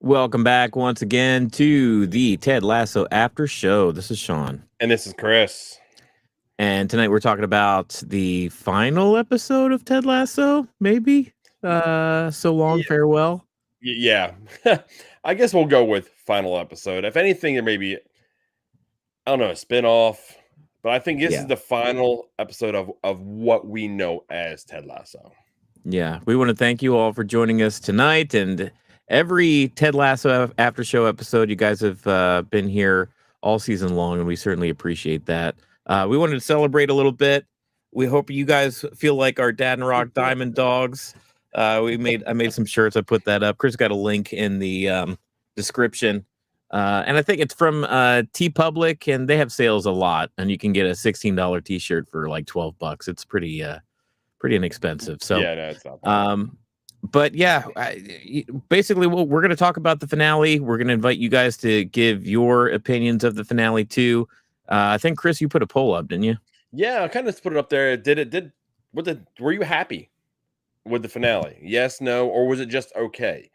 Welcome back once again to the Ted Lasso After Show. This is Sean. And this is Chris. And tonight we're talking about the final episode of Ted Lasso, maybe? So long, farewell. Yeah. I guess we'll go with final episode. If anything, there may be, I don't know, a spin-off. But I think this is the final episode of what we know as Ted Lasso. Yeah. We want to thank you all for joining us tonight. And every Ted Lasso After Show episode, you guys have been here all season long, and we certainly appreciate that. We wanted to celebrate a little bit. We hope you guys feel like our Dadnarok Diamond Dogs. I made some shirts. I put that up. Chris got a link in the description. And I think it's from TeePublic, and they have sales a lot. And you can get a $16 t-shirt for like $12. It's pretty inexpensive. So yeah, no, it's not bad. But yeah, basically, we're going to talk about the finale. We're going to invite you guys to give your opinions of the finale too. I think Chris, you put a poll up, didn't you? Yeah, I kind of put it up there. Were you happy with the finale? Yes, no, or was it just okay?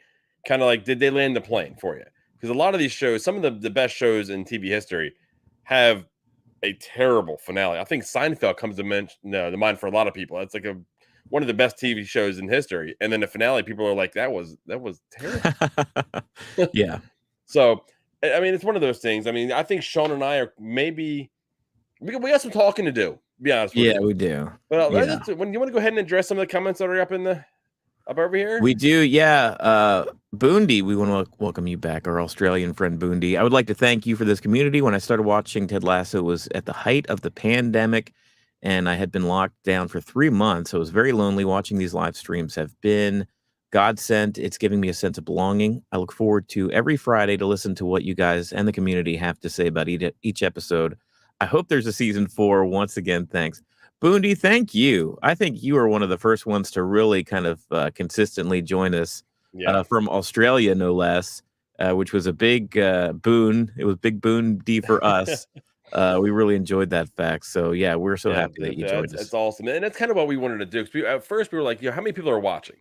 Kind of like, did they land the plane for you? Because a lot of these shows, some of the best shows in TV history, have a terrible finale. I think Seinfeld comes to mind for a lot of people. That's like one of the best TV shows in history. And then the finale, people are like, that was terrible. Yeah. So, I mean, it's one of those things. I mean, I think Sean and I are maybe we got some talking to do. To be honest with you. Yeah, we do. But when you want to go ahead and address some of the comments that are up over here, we do. Yeah, Boondy, we want to welcome you back, our Australian friend Boondy. I would like to thank you for this community. When I started watching Ted Lasso, it was at the height of the pandemic, and I had been locked down for 3 months. So it was very lonely. Watching these live streams have been godsend. It's giving me a sense of belonging. I look forward to every Friday to listen to what you guys and the community have to say about each episode. I hope there's a season 4. Once again, thanks. Boondy, thank you. I think you are one of the first ones to really kind of consistently join us from Australia, no less, which was a big boon. It was big boon-D for us. We really enjoyed that fact. So, yeah, we're so happy that you joined us. It's awesome. And that's kind of what we wanted to do. Because at first, we were like, how many people are watching?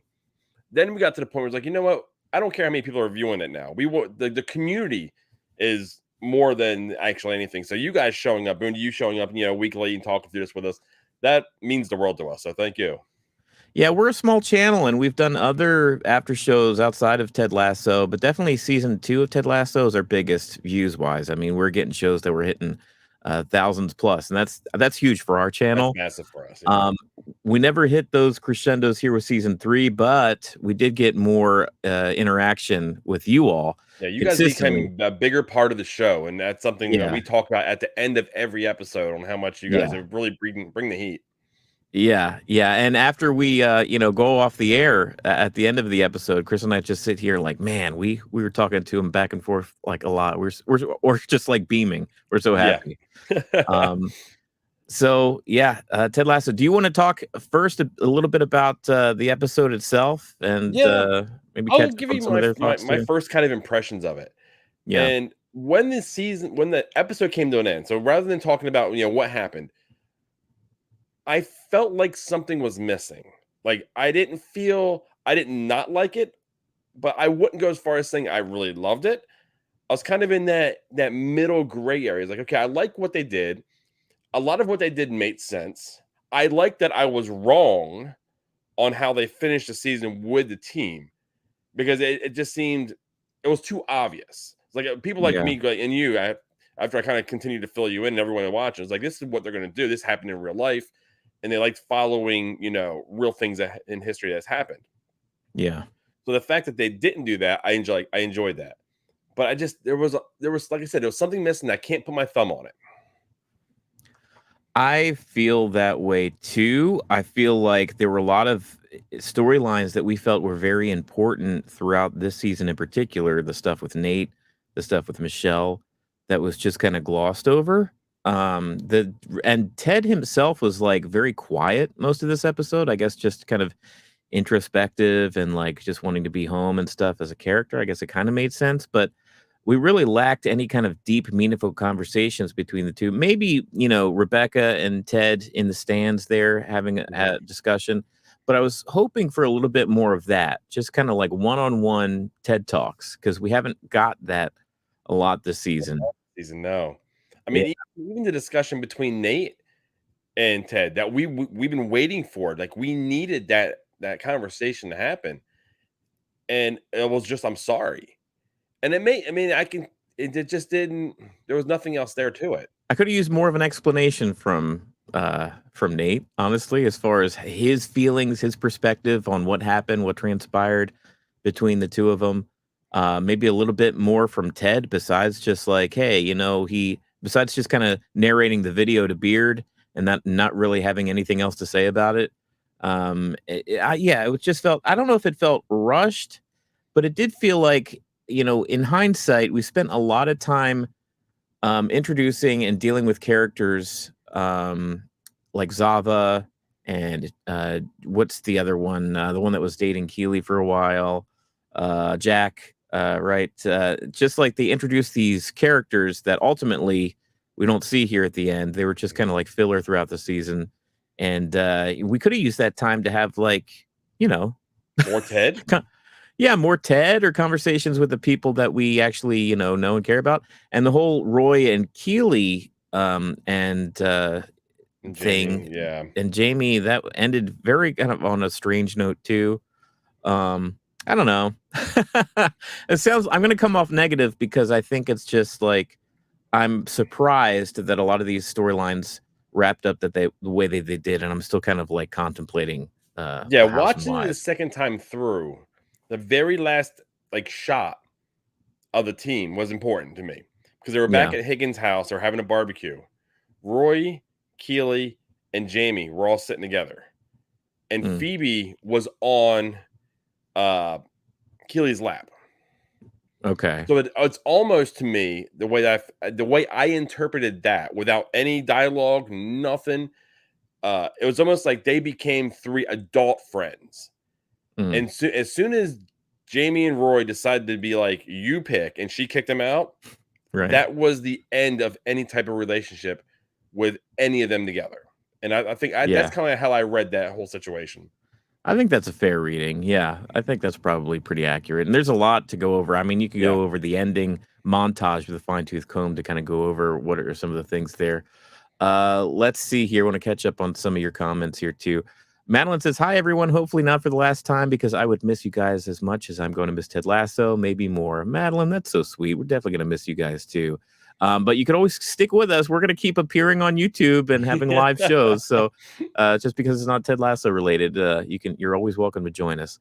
Then we got to the point where it's like, you know what? I don't care how many people are viewing it now. The community is more than actually anything. So you guys showing up, Boondy, you showing up, weekly and talking through this with us, that means the world to us. So thank you. Yeah, we're a small channel, and we've done other after shows outside of Ted Lasso, but definitely season 2 of Ted Lasso is our biggest views-wise. I mean, we're getting shows that we're hitting thousands plus, and that's huge for our channel. That's massive for us. Yeah. We never hit those crescendos here with season 3, but we did get more interaction with you all. Yeah, you guys became a bigger part of the show, and that's something that we talk about at the end of every episode on how much you guys are really bring the heat. Yeah, and after we go off the air at the end of the episode, Chris and I just sit here like, man, we were talking to him back and forth like a lot. We're just like beaming. We're so happy. Yeah. So yeah, Ted Lasso. Do you want to talk first a little bit about the episode itself, and maybe I'll give you my first kind of impressions of it. Yeah. And when the episode came to an end, so rather than talking about what happened, I felt like something was missing. Like I did not like it, but I wouldn't go as far as saying I really loved it. I was kind of in that middle gray area. It's like, okay, I like what they did. A lot of what they did made sense. I like that I was wrong on how they finished the season with the team, because it just seemed it was too obvious. It's like people like me and you, after I kind of continued to fill you in and everyone watching, it's like, this is what they're going to do. This happened in real life. And they liked following, real things in history that's happened. Yeah. So the fact that they didn't do that, I enjoyed that. But there was like I said, there was something missing. I can't put my thumb on it. I feel that way too. I feel like there were a lot of storylines that we felt were very important throughout this season in particular. The stuff with Nate, the stuff with Michelle, that was just kind of glossed over. And Ted himself was like very quiet most of this episode. I guess just kind of introspective and like just wanting to be home and stuff as a character. I guess it kind of made sense, but we really lacked any kind of deep, meaningful conversations between the two. Maybe, Rebecca and Ted in the stands there having a discussion, but I was hoping for a little bit more of that, just kind of like one-on-one TED Talks, because we haven't got that a lot this season. No. I Yeah. mean, even the discussion between Nate and Ted that we've been waiting for, like we needed that conversation to happen. And it was just, I'm sorry. And it just didn't, there was nothing else there to it. I could have used more of an explanation from Nate, honestly, as far as his feelings, his perspective on what happened, what transpired between the two of them. Maybe a little bit more from Ted, besides just like, hey, besides just kind of narrating the video to Beard and not really having anything else to say about it. It just felt, I don't know if it felt rushed, but it did feel like, in hindsight, we spent a lot of time introducing and dealing with characters like Zava and what's the other one? The one that was dating Keely for a while, Jack. Right? Just like they introduced these characters that ultimately we don't see here at the end. They were just kind of like filler throughout the season, and we could have used that time to have more Ted. Yeah, more TED or conversations with the people that we actually, know and care about. And the whole Roy and Keely and thing, yeah, and Jamie, that ended very kind of on a strange note too. I don't know. I'm going to come off negative because I think it's just like I'm surprised that a lot of these storylines wrapped up the way they did, and I'm still kind of like contemplating. Watching it the second time through, the very last shot of the team was important to me because they were back at Higgins' house. They're having a barbecue. Roy, Keely, and Jamie were all sitting together, and Phoebe was on Keely's lap. Okay. So it's almost, to me, the way I interpreted that without any dialogue, nothing. It was almost like they became 3 adult friends. And as soon as Jamie and Roy decided to be like, you pick, and she kicked him out, right, that was the end of any type of relationship with any of them together. And I think that's kind of how I read that whole situation. I think that's a fair reading. Yeah, I think that's probably pretty accurate. And there's a lot to go over. I mean, you could go over the ending montage with a fine-tooth comb to kind of go over what are some of the things there. Let's see here. I want to catch up on some of your comments here too. Madeline says, hi, everyone. Hopefully not for the last time, because I would miss you guys as much as I'm going to miss Ted Lasso, maybe more. Madeline, that's so sweet. We're definitely going to miss you guys too. But you can always stick with us. We're going to keep appearing on YouTube and having live shows. So just because it's not Ted Lasso related, you're always welcome to join us.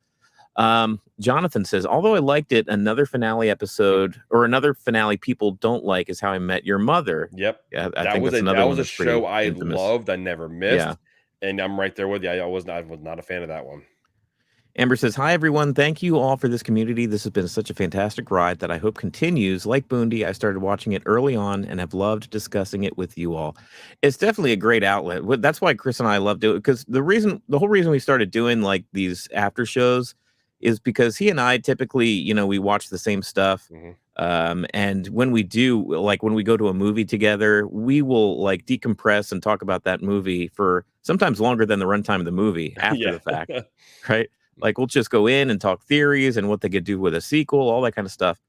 Jonathan says, although I liked it, another finale episode or another finale people don't like is How I Met Your Mother. Yep. Yeah, I think that's another one. That was a show I loved. I never missed. Yeah. And I'm right there with you. I was not a fan of that one. Amber says, hi, everyone. Thank you all for this community. This has been such a fantastic ride that I hope continues. Like Boondy, I started watching it early on and have loved discussing it with you all. It's definitely a great outlet. That's why Chris and I loved it, because the whole reason we started doing like these after shows is because he and I typically, we watch the same stuff. And when we do, like when we go to a movie together, we will like decompress and talk about that movie for sometimes longer than the runtime of the movie after the fact, right? Like we'll just go in and talk theories and what they could do with a sequel, all that kind of stuff.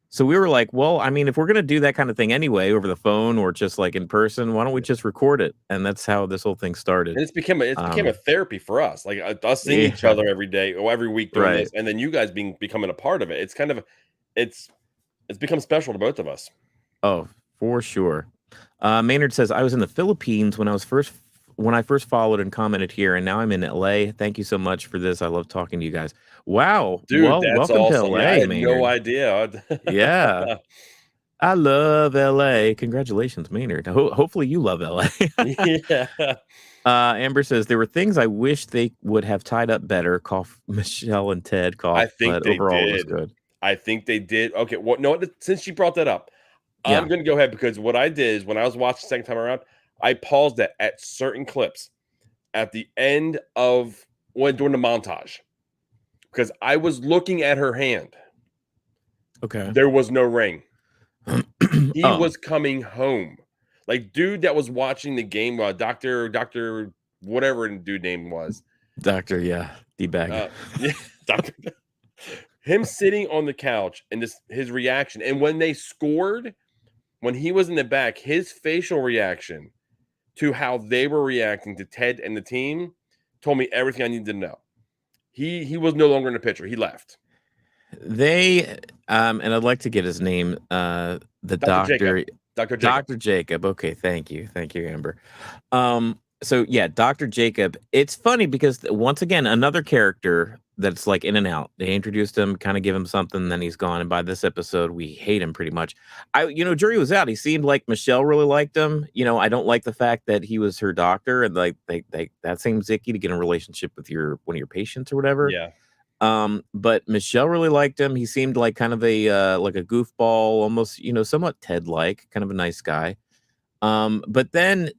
So we were like, well, I mean, if we're going to do that kind of thing anyway, over the phone or just like in person, why don't we just record it? And that's how this whole thing started. And it's became a therapy for us, like us seeing each other every day or every week doing this, and then you guys becoming a part of it. It's kind of, it's become special to both of us. Oh, for sure. Maynard says, I was in the Philippines when I first followed and commented here, and now I'm in LA. Thank you so much for this. I love talking to you guys. Wow. Dude, well, that's welcome awesome. to LA, I had Maynard. no idea. Yeah. I love LA. Congratulations, Maynard. Hopefully you love LA. Yeah. Amber says, there were things I wish they would have tied up better. Cough, Michelle and Ted. Cough. I think but overall, it was good. I think they did. Okay. Well, no, since you brought that up, I'm going to go ahead, because what I did is when I was watching the second time around, I paused it at certain clips at the end of during the montage, because I was looking at her hand. Okay. There was no ring. He was coming home. Like, dude that was watching the game, Dr. whatever the dude name was. Doctor, yeah, D-bag. Yeah, Doctor. Him sitting on the couch and just his reaction, and when they scored, when he was in the back, his facial reaction to how they were reacting to Ted and the team told me everything I needed to know. He was no longer in the picture. He left. They, and I'd like to get his name, the Dr. Jacob. doctor, Dr. Jacob. Dr. Jacob. Okay, thank you, Amber. So yeah, Dr. Jacob. It's funny because once again, another character that's like in and out. They introduced him, kind of give him something, then he's gone. And by this episode, we hate him pretty much. Jury was out. He seemed like Michelle really liked him. I don't like the fact that he was her doctor, and like they that seems icky to get in a relationship with one of your patients or whatever. Yeah. But Michelle really liked him. He seemed like kind of a like a goofball, almost, somewhat Ted-like, kind of a nice guy. But then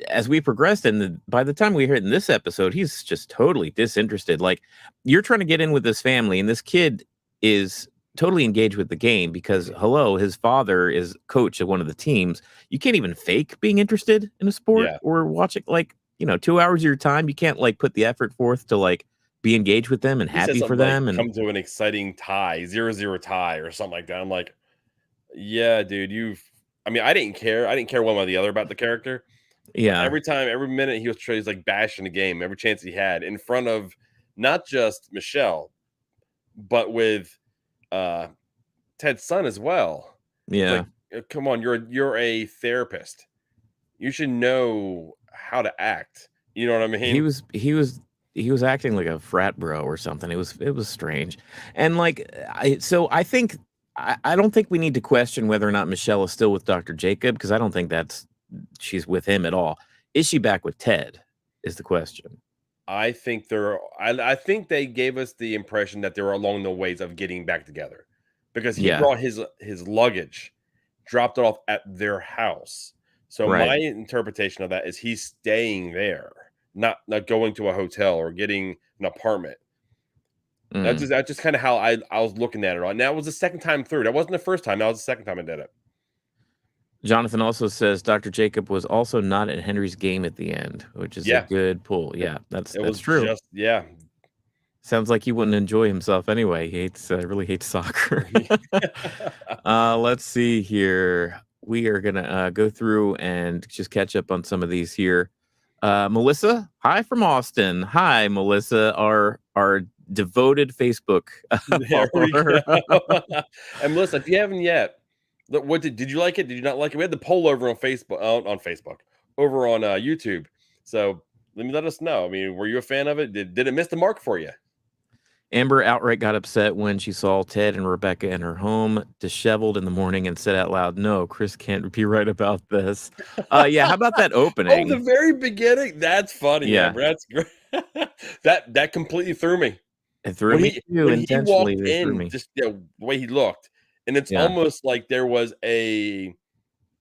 as we progressed, and by the time we heard in this episode, he's just totally disinterested. Like, you're trying to get in with this family, and this kid is totally engaged with the game because, hello, his father is coach of one of the teams. You can't even fake being interested in a sport or watching, like, 2 hours of your time. You can't like put the effort forth to like be engaged with them and happy for them, like, and come to an exciting tie, 0-0 tie or something like that. I'm like, yeah, dude, I didn't care. I didn't care one way or the other about the character. Yeah. Every minute he was like bashing the game, every chance he had in front of not just Michelle, but with Ted's son as well. Yeah. Like, come on, you're a therapist. You should know how to act. You know what I mean? He was acting like a frat bro or something. It was strange. And like I don't think we need to question whether or not Michelle is still with Dr. Jacob, because I don't think she's with him at all. Is she back with Ted is the question. I think I think they gave us the impression that they were along the ways of getting back together, because he brought his luggage, dropped it off at their house. So my interpretation of that is he's staying there, not going to a hotel or getting an apartment. That's just kind of how I was looking at it. And that was the second time through. That wasn't the first time. That was the second time I did it. Jonathan also says Dr. Jacob was also not at Henry's game at the end, which is a good pull. Yeah, that's true. Sounds like he wouldn't enjoy himself anyway. He really hates soccer. Let's see here. We are gonna go through and just catch up on some of these here. Melissa, hi from Austin. Hi, Melissa, our devoted Facebook follower. And Melissa, if you haven't yet, what did you like it? Did you not like it? We had the poll over on Facebook, over on YouTube. So let us know. I mean, were you a fan of it? Did it miss the mark for you? Amber outright got upset when she saw Ted and Rebecca in her home, disheveled in the morning, and said out loud, "No, Chris can't be right about this." Yeah, how about that opening? The very beginning. That's funny. Yeah, Amber. That's great. that completely threw me. It threw me too. When he walked in, just the way he looked, and it's almost like there was a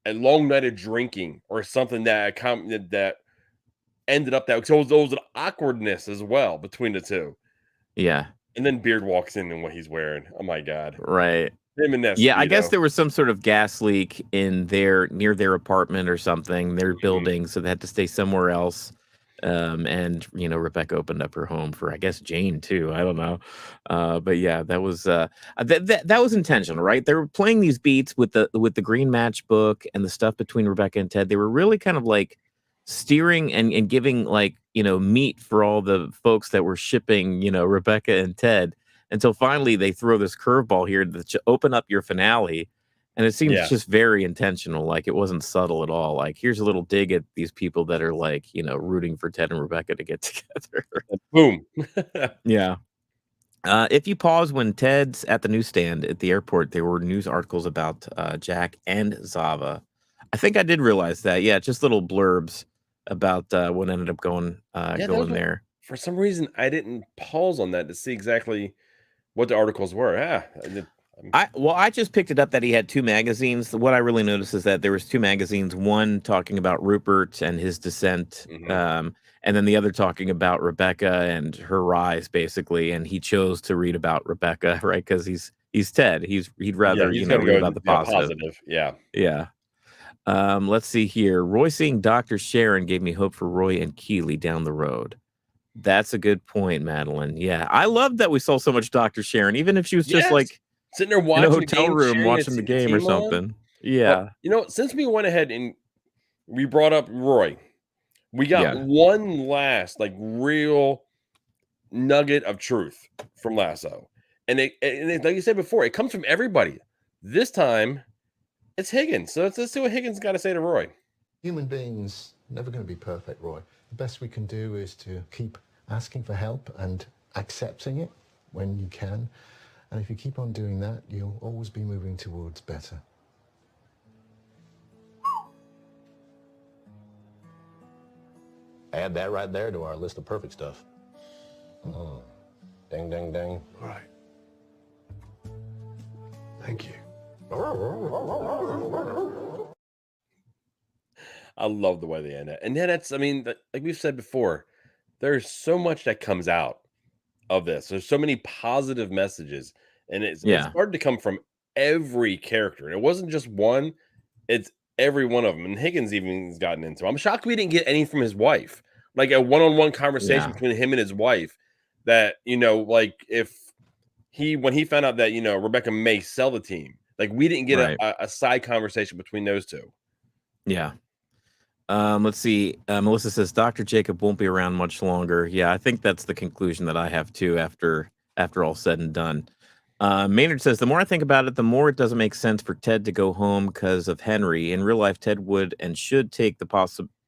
long night of drinking or something that ended up that. So there was an awkwardness as well between the two. Yeah. And then Beard walks in what he's wearing. Oh my God. Right. Him and that. Yeah, I guess there was some sort of gas leak near their apartment or something, their building, so they had to stay somewhere else. And Rebecca opened up her home for, I guess, Jane too. I don't know. But yeah, that was that was intentional, right? They were playing these beats with the green matchbook and the stuff between Rebecca and Ted. They were really kind of like steering and giving like meat for all the folks that were shipping Rebecca and Ted, until finally they throw this curveball here to open up your finale, and it seems just very intentional. Like, it wasn't subtle at all. Like, here's a little dig at these people that are like rooting for Ted and Rebecca to get together. Boom. Yeah. If you pause when Ted's at the newsstand at the airport, there were news articles about Jack and Zava. I think I did realize that. Yeah, just little blurbs about what ended up going there. For some reason, I didn't pause on that to see exactly what the articles were. I just picked it up that he had two magazines. What I really noticed is that there was two magazines, one talking about Rupert and his descent, and then the other talking about Rebecca and her rise, basically. And he chose to read about Rebecca, right? Because he's Ted. He'd rather read about the positive. Yeah. Let's see here. Roy seeing Dr. Sharon gave me hope for Roy and Keeley down the road. That's a good point, Madeline. Yeah, I love that we saw so much Dr. Sharon, even if she was just, Yes. like, Sitting there in a watching the hotel game, room cheering watching the the game or team on. something. But, Yeah. since we went ahead and we brought up Roy, we got Yeah. one last, like, real nugget of truth from Lasso. And it like you said before, it comes from everybody. This time, it's Higgins. So let's see what Higgins got to say to Roy. Human beings never going to be perfect, Roy. The best we can do is to keep asking for help and accepting it when you can. And if you keep on doing that, you'll always be moving towards better. Add that right there to our list of perfect stuff. Ding, ding, ding. All right. Thank you. I love the way they end it. And then it's, I mean, like we've said before, there's so much that comes out of this. There's so many positive messages, and it's started to come from every character. And it wasn't just one, it's every one of them. And Higgins even has gotten into. I'm shocked we didn't get any from his wife, like a one-on-one conversation between him and his wife. That, like when he found out that Rebecca may sell the team, like we didn't get a side conversation between those two. Yeah. Let's see. Melissa says Dr. Jacob won't be around much longer. Yeah, I think that's the conclusion that I have too after all said and done. Maynard says the more I think about it, the more it doesn't make sense for Ted to go home because of Henry. In real life, Ted would and should take the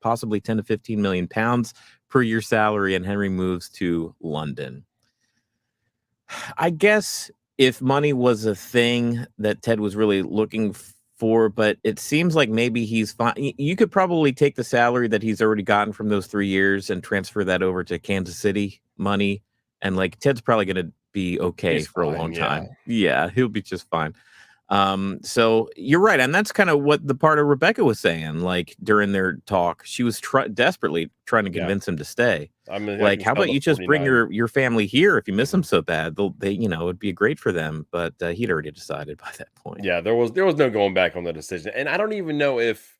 possibly 10 to 15 million pounds per year salary, and Henry moves to London. I guess if money was a thing that Ted was really looking for, but it seems like maybe he's fine. You could probably take the salary that he's already gotten from those 3 years and transfer that over to Kansas City money. And like Ted's probably going to be okay for a long time. Yeah, he'll be just fine. So you're right. And that's kind of what the part of Rebecca was saying, like during their talk, she was desperately trying to convince him to stay. I mean, like, how about you just bring your family here if you miss them so bad? It'd be great for them. But he'd already decided by that point. Yeah, there was no going back on the decision. And I don't even know if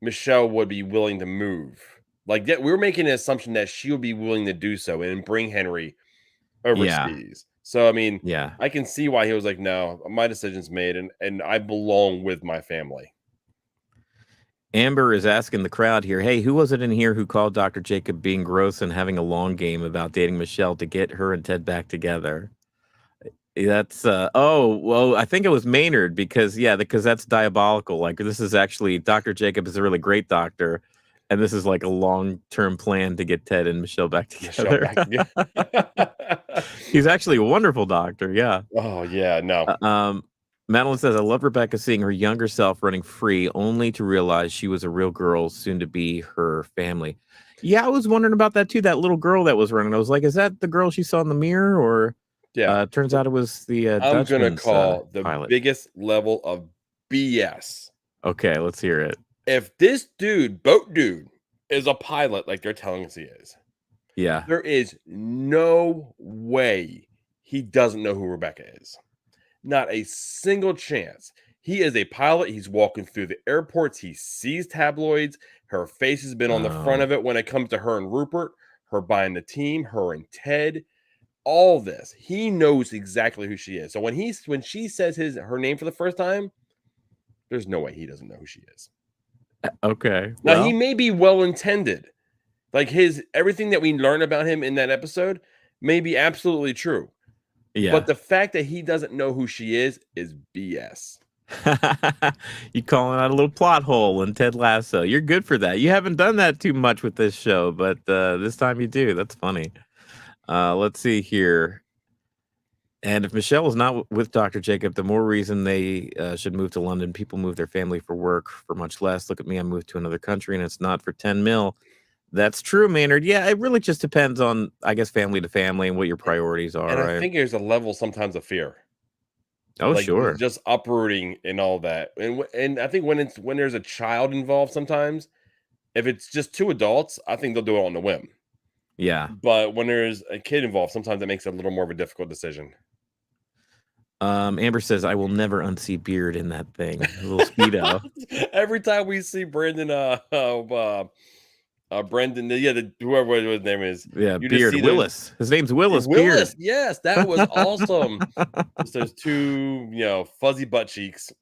Michelle would be willing to move. Like, we're making an assumption that she'll be willing to do so and bring Henry overseas. So, I mean, I can see why he was like, no, my decision's made and I belong with my family. Amber is asking the crowd here, hey, who was it in here who called Dr. Jacob being gross and having a long game about dating Michelle to get her and Ted back together? That's, I think it was Maynard because that's diabolical. Like, this is actually, Dr. Jacob is a really great doctor. And this is like a long-term plan to get Ted and Michelle back together. He's actually a wonderful doctor. Yeah. Oh, yeah. No. Madeline says, I love Rebecca seeing her younger self running free only to realize she was a real girl soon to be her family. Yeah, I was wondering about that too. That little girl that was running. I was like, is that the girl she saw in the mirror? Or turns out it was the I'm going to call the pilot. Biggest level of BS. Okay, let's hear it. If this boat dude, is a pilot like they're telling us he is, there is no way he doesn't know who Rebecca is. Not a single chance. He is a pilot. He's walking through the airports. He sees tabloids. Her face has been on the front of it when it comes to her and Rupert, her buying the team, her and Ted, all this. He knows exactly who she is. So when she says her name for the first time, there's no way he doesn't know who she is. Okay. Now he may be well intended. Like everything that we learn about him in that episode may be absolutely true. Yeah. But the fact that he doesn't know who she is BS. You calling out a little plot hole in Ted Lasso. You're good for that. You haven't done that too much with this show, but this time you do. That's funny. Let's see here. And if Michelle is not with Dr. Jacob, the more reason they should move to London. People move their family for work for much less. Look at me. I moved to another country and it's not for 10 mil. That's true, Maynard. Yeah, it really just depends on, I guess, family to family and what your priorities are. And I think there's a level sometimes of fear. Oh, like, sure. Just uprooting and all that. And I think when there's a child involved, sometimes if it's just two adults, I think they'll do it on the whim. Yeah. But when there's a kid involved, sometimes that makes it a little more of a difficult decision. Amber says, I will never unsee beard in that thing. A little Speedo. Every time we see Brandon Brendan, whoever his name is. Yeah, You Beard. just see Willis. His name's Willis Willis. Beard. Yes, that was awesome. Just those two, fuzzy butt cheeks.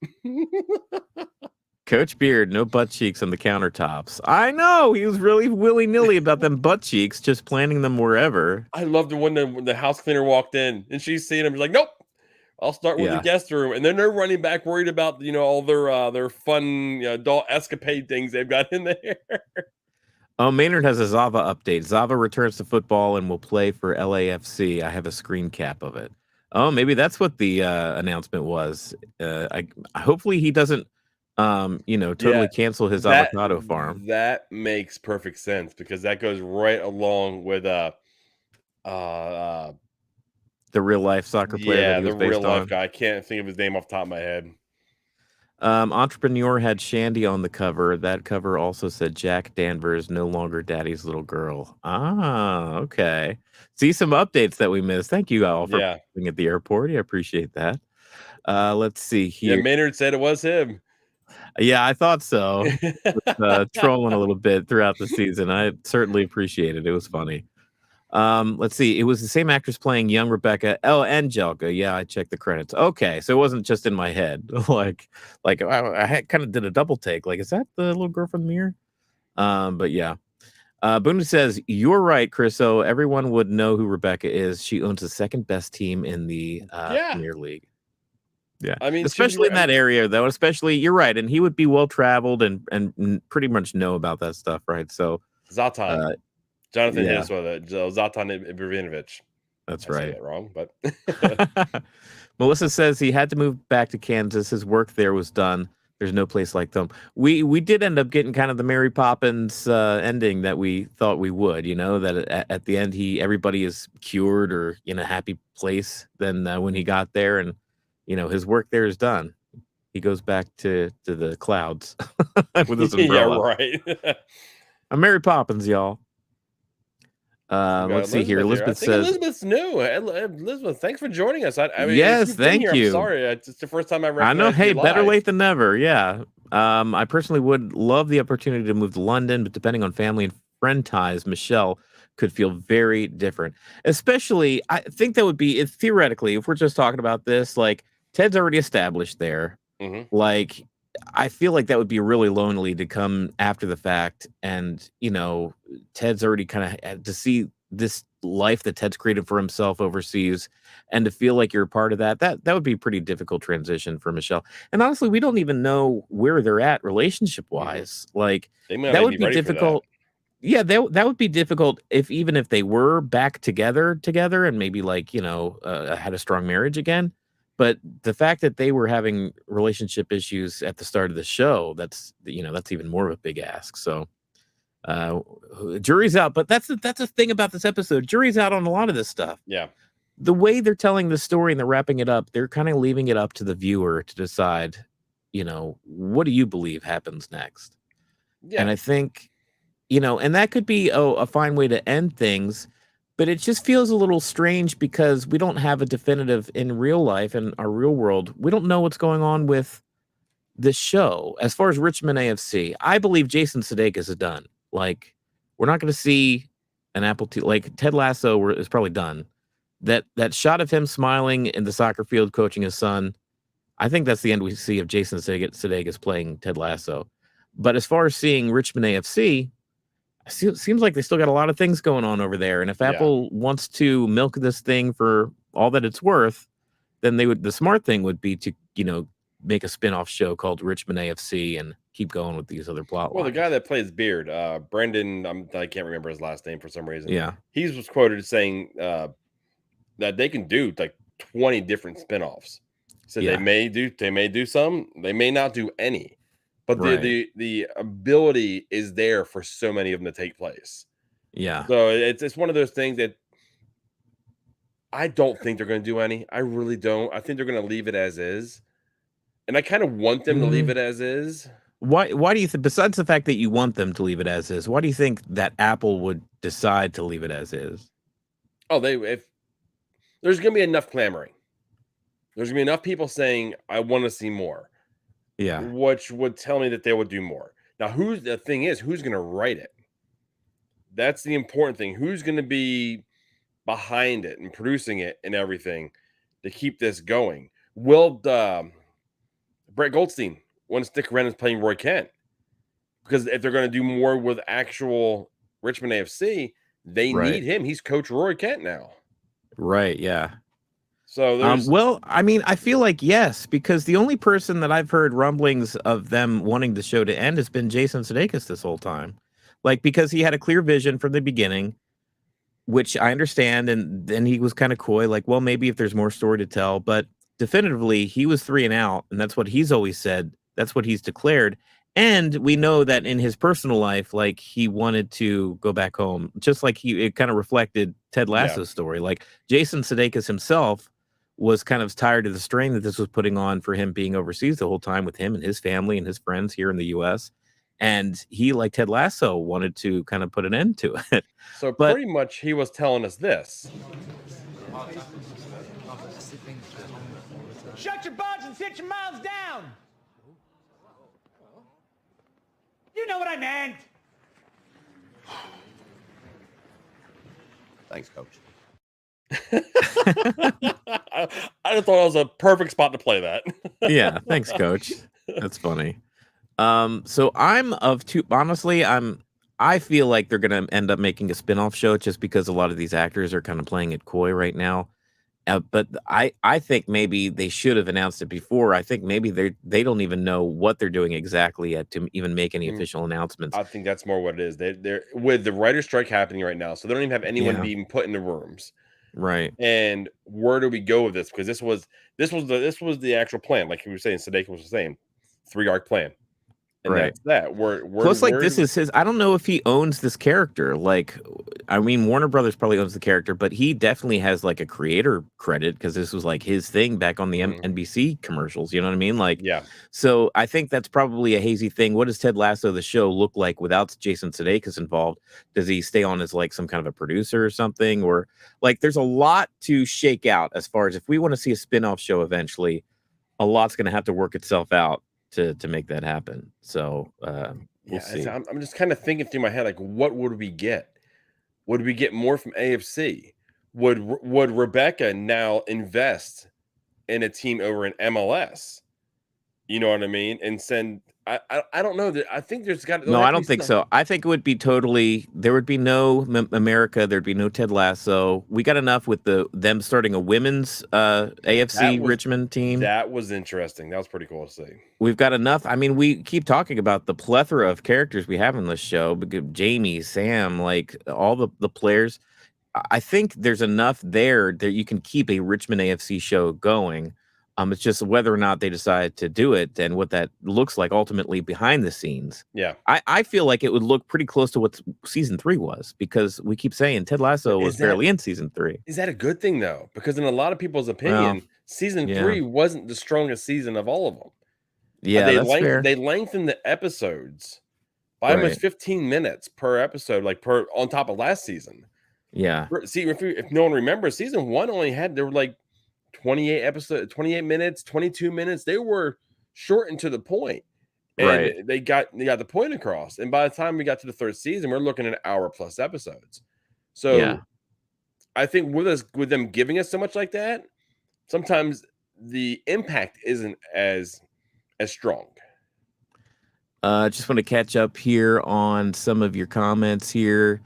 Coach Beard, no butt cheeks on the countertops. I know, he was really willy-nilly about them butt cheeks, just planting them wherever. I loved it when the house cleaner walked in and she's seeing him. She's like, nope, I'll start with the guest room. And then they're running back worried about, all their fun adult escapade things they've got in there. Oh, Maynard has a Zava update. Zava returns to football and will play for LAFC. I have a screen cap of it. Oh, maybe that's what the announcement was. Hopefully he doesn't, totally cancel his avocado farm. That makes perfect sense because that goes right along with the real life soccer player. Yeah, the real life guy. I can't think of his name off the top of my head. Entrepreneur had Shandy on the cover. That cover also said Jack Danvers no longer daddy's little girl. Ah, okay. See some updates that we missed. Thank you all for being at the airport. I appreciate that. Let's see here. Yeah, Maynard said it was him. Yeah, I thought so. Trolling a little bit throughout the season. I certainly appreciate it. It was funny. Let's see. It was the same actress playing young Rebecca. Oh, Angelica. Yeah, I checked the credits. Okay, so it wasn't just in my head. like I kind of did a double take. Like, is that the little girl from the mirror? But yeah. Boone says, you're right, Chris. So everyone would know who Rebecca is. She owns the second best team in the Premier League. Yeah, I mean, especially in that area, though. Especially, you're right, and he would be well traveled and pretty much know about that stuff, right? So Zlatan. Jonathan is Zlatan Ibrahimovic. That's I right. Say that wrong, but Melissa says he had to move back to Kansas. His work there was done. There's no place like them. We did end up getting kind of the Mary Poppins ending that we thought we would. That at the end everybody is cured or in a happy place. Then when he got there and his work there is done, he goes back to the clouds with his umbrella. Yeah, right. I'm Mary Poppins, y'all. Let's see here. Elizabeth says Elizabeth's new. Elizabeth, thanks for joining us. I mean, yes, thank you. I'm sorry, it's the first time I know. Hey, better late than never. Yeah. I personally would love the opportunity to move to London, but depending on family and friend ties, Michelle could feel very different. Especially, I think that would be theoretically, if we're just talking about this, like Ted's already established there. Mm-hmm. Like, I feel like that would be really lonely to come after the fact. And, Ted's already kind of had to see this life that Ted's created for himself overseas and to feel like you're a part of that would be a pretty difficult transition for Michelle. And honestly, we don't even know where they're at relationship wise. Mm-hmm. Like that would be difficult. Yeah, that would be difficult even if they were back together and maybe like, had a strong marriage again. But the fact that they were having relationship issues at the start of the show, that's even more of a big ask. So jury's out. But that's the thing about this episode. Jury's out on a lot of this stuff. Yeah. The way they're telling the story and they're wrapping it up, they're kind of leaving it up to the viewer to decide, what do you believe happens next? Yeah. And I think, and that could be a fine way to end things. But it just feels a little strange because we don't have a definitive in real life and our real world. We don't know what's going on with this show. As far as Richmond AFC, I believe Jason Sudeikis is done. Like, we're not going to see an Apple TV. Like, Ted Lasso is probably done. That shot of him smiling in the soccer field coaching his son, I think that's the end we see of Jason Sudeikis playing Ted Lasso. But as far as seeing Richmond AFC, it seems like they still got a lot of things going on over there. And if Apple wants to milk this thing for all that it's worth, then the smart thing would be to, make a spin-off show called Richmond AFC and keep going with these other plot lines. Well, the guy that plays Beard, Brendan, I can't remember his last name for some reason. Yeah. He was quoted saying that they can do like 20 different spin-offs. So they may do some, they may not do any. But the ability is there for so many of them to take place. Yeah. So it's one of those things that I don't think they're going to do any. I really don't. I think they're going to leave it as is. And I kind of want them to leave it as is. Why do you think, besides the fact that you want them to leave it as is, why do you think that Apple would decide to leave it as is? Oh, if there's going to be enough clamoring. There's going to be enough people saying, I want to see more. Yeah. Which would tell me that they would do more. Now, who's going to write it? That's the important thing. Who's going to be behind it and producing it and everything to keep this going? Will Brett Goldstein want to stick around as playing Roy Kent? Because if they're going to do more with actual Richmond AFC, they need him. He's Coach Roy Kent now. Right, yeah. So there's well, I mean, I feel like yes, because the only person that I've heard rumblings of them wanting the show to end has been Jason Sudeikis this whole time. Like, because he had a clear vision from the beginning, which I understand, and then he was kind of coy, like, well, maybe if there's more story to tell, but definitively he was 3 and out, and that's what he's always said. That's what he's declared. And we know that in his personal life, like, he wanted to go back home, just like it kind of reflected Ted Lasso's story. Like, Jason Sudeikis himself was kind of tired of the strain that this was putting on for him being overseas the whole time with him and his family and his friends here in the U.S. And he, like Ted Lasso, wanted to kind of put an end to it. So pretty much he was telling us this. Shut your butts and sit your mouths down. You know what I meant. Thanks, Coach. I just thought it was a perfect spot to play that. Yeah, thanks, Coach. That's funny. So I feel like they're gonna end up making a spin-off show just because a lot of these actors are kind of playing it coy right now. But I think maybe they should have announced it before. I think maybe they don't even know what they're doing exactly yet to even make any official announcements. I think that's more what it is. They're with the writer's strike happening right now, so they don't even have anyone being put in the rooms. Right. And where do we go with this? Because this was the actual plan. Like you were saying, Sudeikis was saying, 3-arc plan. And that's that. Plus, like, this is his. I don't know if he owns this character. Like, I mean, Warner Brothers probably owns the character, but he definitely has like a creator credit because this was like his thing back on the NBC commercials. You know what I mean? Like, yeah. So I think that's probably a hazy thing. What does Ted Lasso, the show, look like without Jason Sudeikis involved? Does he stay on as like some kind of a producer or something? Or like, there's a lot to shake out as far as if we want to see a spin-off show eventually, a lot's going to have to work itself out to make that happen. So we'll see. I'm just kind of thinking through my head, like, what would we get? Would we get more from AFC? Would Rebecca now invest in a team over in MLS? You know what I mean? And send I don't know. I think there's got no. I don't think so. I think it would be totally. There would be no America. There'd be no Ted Lasso. We got enough with them starting a women's AFC Richmond team. That was interesting. That was pretty cool to see. We've got enough. I mean, we keep talking about the plethora of characters we have in this show. Jamie, Sam, like all the players. I think there's enough there that you can keep a Richmond AFC show going. It's just whether or not they decide to do it and what that looks like ultimately behind the scenes. Yeah. I feel like it would look pretty close to what season 3 was because we keep saying Ted Lasso was barely in season 3. Is that a good thing though? Because in a lot of people's opinion, season 3 wasn't the strongest season of all of them. Yeah, that's fair. They lengthened the episodes by almost 15 minutes per episode, like on top of last season. Yeah. See, if no one remembers, season 1 only there were like 28 episodes, 28 minutes, 22 minutes. They were shortened to the point. And they got the point across. And by the time we got to the 3rd season, we're looking at hour-plus episodes. So I think with them giving us so much like that, sometimes the impact isn't as strong. Just want to catch up here on some of your comments here.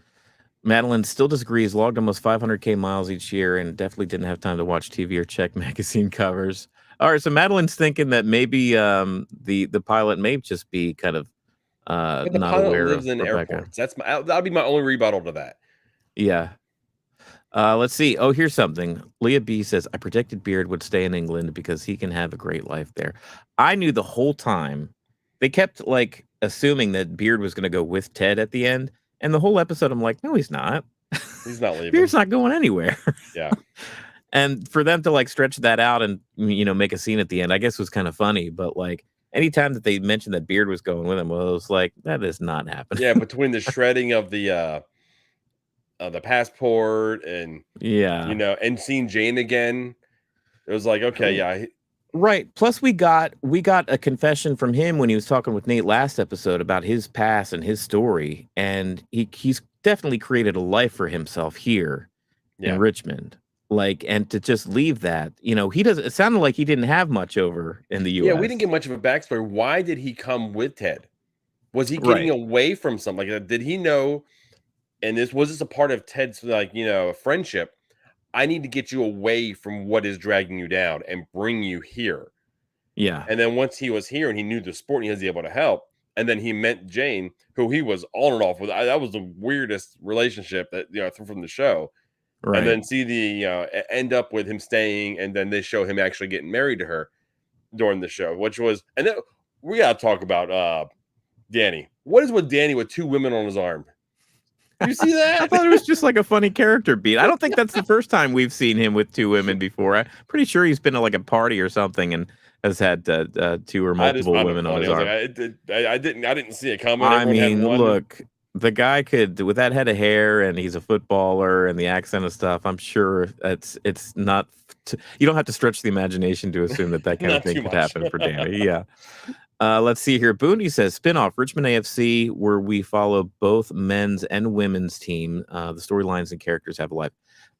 Madeline still disagrees. Logged almost 500K miles each year and definitely didn't have time to watch TV or check magazine covers. All right, so Madeline's thinking that maybe the pilot may just be kind of but the not pilot aware lives of in Rebecca. airports. That'll be my only rebuttal to that. Yeah. Let's see. Oh, here's something. Leah B says, I predicted Beard would stay in England because he can have a great life there. I knew the whole time. They kept like assuming that Beard was going to go with Ted at the end. And the whole episode, I'm like, no, he's not. He's not leaving. Beard's not going anywhere. Yeah. And for them to like stretch that out and, make a scene at the end, I guess was kind of funny. But like anytime that they mentioned that Beard was going with him, well, it was like, that is not happening. Yeah. Between the shredding of the passport and, and seeing Jane again, it was like, okay, yeah. Right. Plus, we got a confession from him when he was talking with Nate last episode about his past and his story, and he's definitely created a life for himself here in Richmond. Like, and to just leave that, it sounded like he didn't have much over in the US. Yeah, we didn't get much of a backstory. Why did he come with Ted? Was he getting Right. away from something? Like, did he know? And was this a part of Ted's, like, friendship? I need to get you away from what is dragging you down and bring you here. Yeah. And then once he was here and he knew the sport and he was able to help, and then he met Jane, who he was on and off with. That was the weirdest relationship that, from the show. Right. And then see end up with him staying, and then they show him actually getting married to her during the show, which was, and then we got to talk about Danny. What is with Danny with 2 women on his arm? You see that? I thought it was just like a funny character beat. I don't think that's the first time we've seen him with 2 women before. I'm pretty sure he's been to like a party or something and has had 2 or multiple women on his arm. I didn't see it coming. I mean, look, the guy could, with that head of hair, and he's a footballer, and the accent and stuff. I'm sure it's not. You don't have to stretch the imagination to assume that kind of thing could happen for Danny. Yeah. Let's see here. Boondy says spinoff Richmond AFC, where we follow both men's and women's team. The storylines and characters have a life.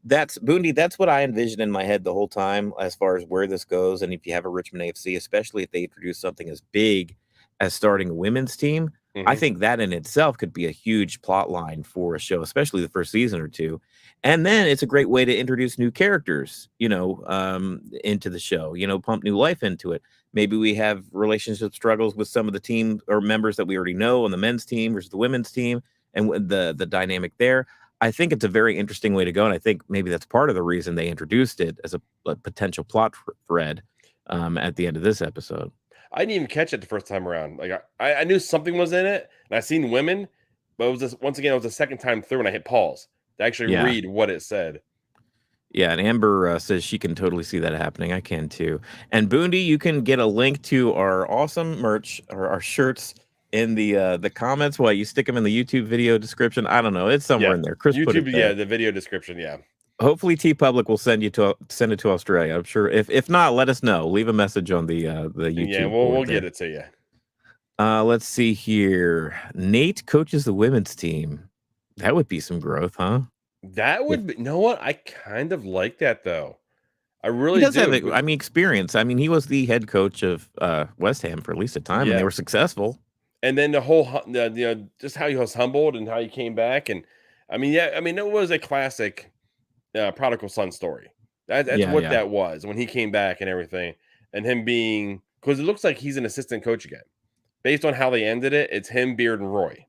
That's Boondy. That's what I envisioned in my head the whole time, as far as where this goes. And if you have a Richmond AFC, especially if they introduce something as big as starting a women's team, I think that in itself could be a huge plot line for a show, especially the first season or 2. And then it's a great way to introduce new characters, into the show, pump new life into it. Maybe we have relationship struggles with some of the team or members that we already know on the men's team versus the women's team, and the dynamic there. I think it's a very interesting way to go. And I think maybe that's part of the reason they introduced it as a potential plot thread at the end of this episode. I didn't even catch it the first time around. Like, I knew something was in it, and I seen women, but it was just, once again, it was the second time through, and I hit pause to actually read what it said. Yeah, and Amber says she can totally see that happening. I can too. And Boondy, you can get a link to our awesome merch or our shirts in the comments. Well, you stick them in the YouTube video description. I don't know. It's somewhere in there. Chris YouTube, put it there. the video description. Yeah. Hopefully, TeePublic will send it to Australia. I'm sure. If not, let us know. Leave a message on the YouTube. Yeah, we'll get it to you. Let's see here. Nate coaches the women's team. That would be some growth, huh? That would be. You know what? I kind of like that though. I really he does do. have, experience. I mean, he was the head coach of West Ham for at least a time, and they were successful. And then the whole, just how he was humbled and how he came back, and it was a classic prodigal son story. That's what that was when he came back and everything, and him being, because it looks like he's an assistant coach again, based on how they ended it. It's him, Beard, and Roy.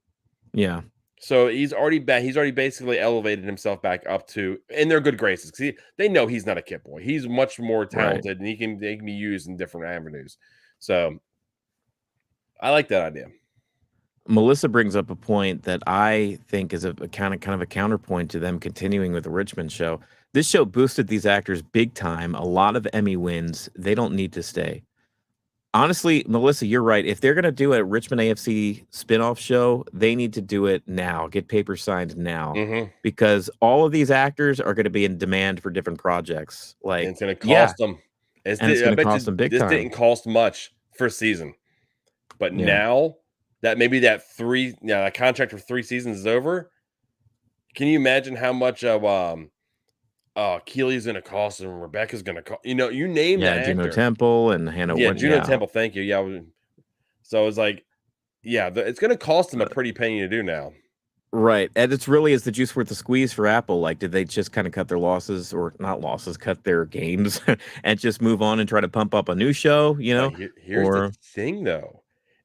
Yeah. So he's already back. He's already basically elevated himself back up to in their good graces. See, they know he's not a kid boy. He's much more talented, and they can be used in different avenues. So I like that idea. Melissa brings up a point that I think is a kind of a counterpoint to them continuing with the Richmond show. This show boosted these actors big time. A lot of Emmy wins. They don't need to stay. Honestly, Melissa, you're right. If they're going to do a Richmond AFC spinoff show, they need to do it now. Get papers signed now, because all of these actors are going to be in demand for different projects. Like, and it's going to cost them. It's going to cost them big time. This didn't cost much first season, but now that maybe that contract for 3 seasons is over, can you imagine how much of Keely's going to cost, and Rebecca's going to cost. You name that. Juno Temple and Hannah. Juno Temple. Thank you. Yeah. So it's like, it's going to cost them a pretty penny to do now. Right. And it's really, is the juice worth the squeeze for Apple? Like, did they just kind of cut their losses, or not losses, cut their gains and just move on and try to pump up a new show? Here's the thing, though.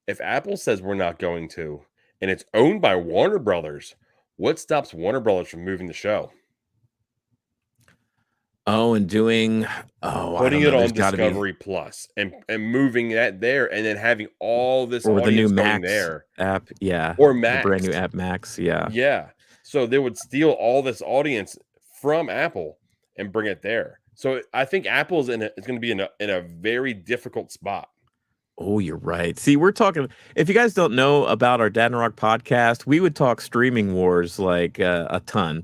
If Apple says we're not going to, and it's owned by Warner Brothers, what stops Warner Brothers from moving the show? And putting it on Discovery Plus and moving that there, and then having all this or the new Max there app, or Max, the brand new app Max, yeah. So they would steal all this audience from Apple and bring it there. So I think Apple is going to be in a very difficult spot. Oh, you're right. See, we're talking, if you guys don't know about our Dadnarok podcast, we would talk streaming wars like a ton.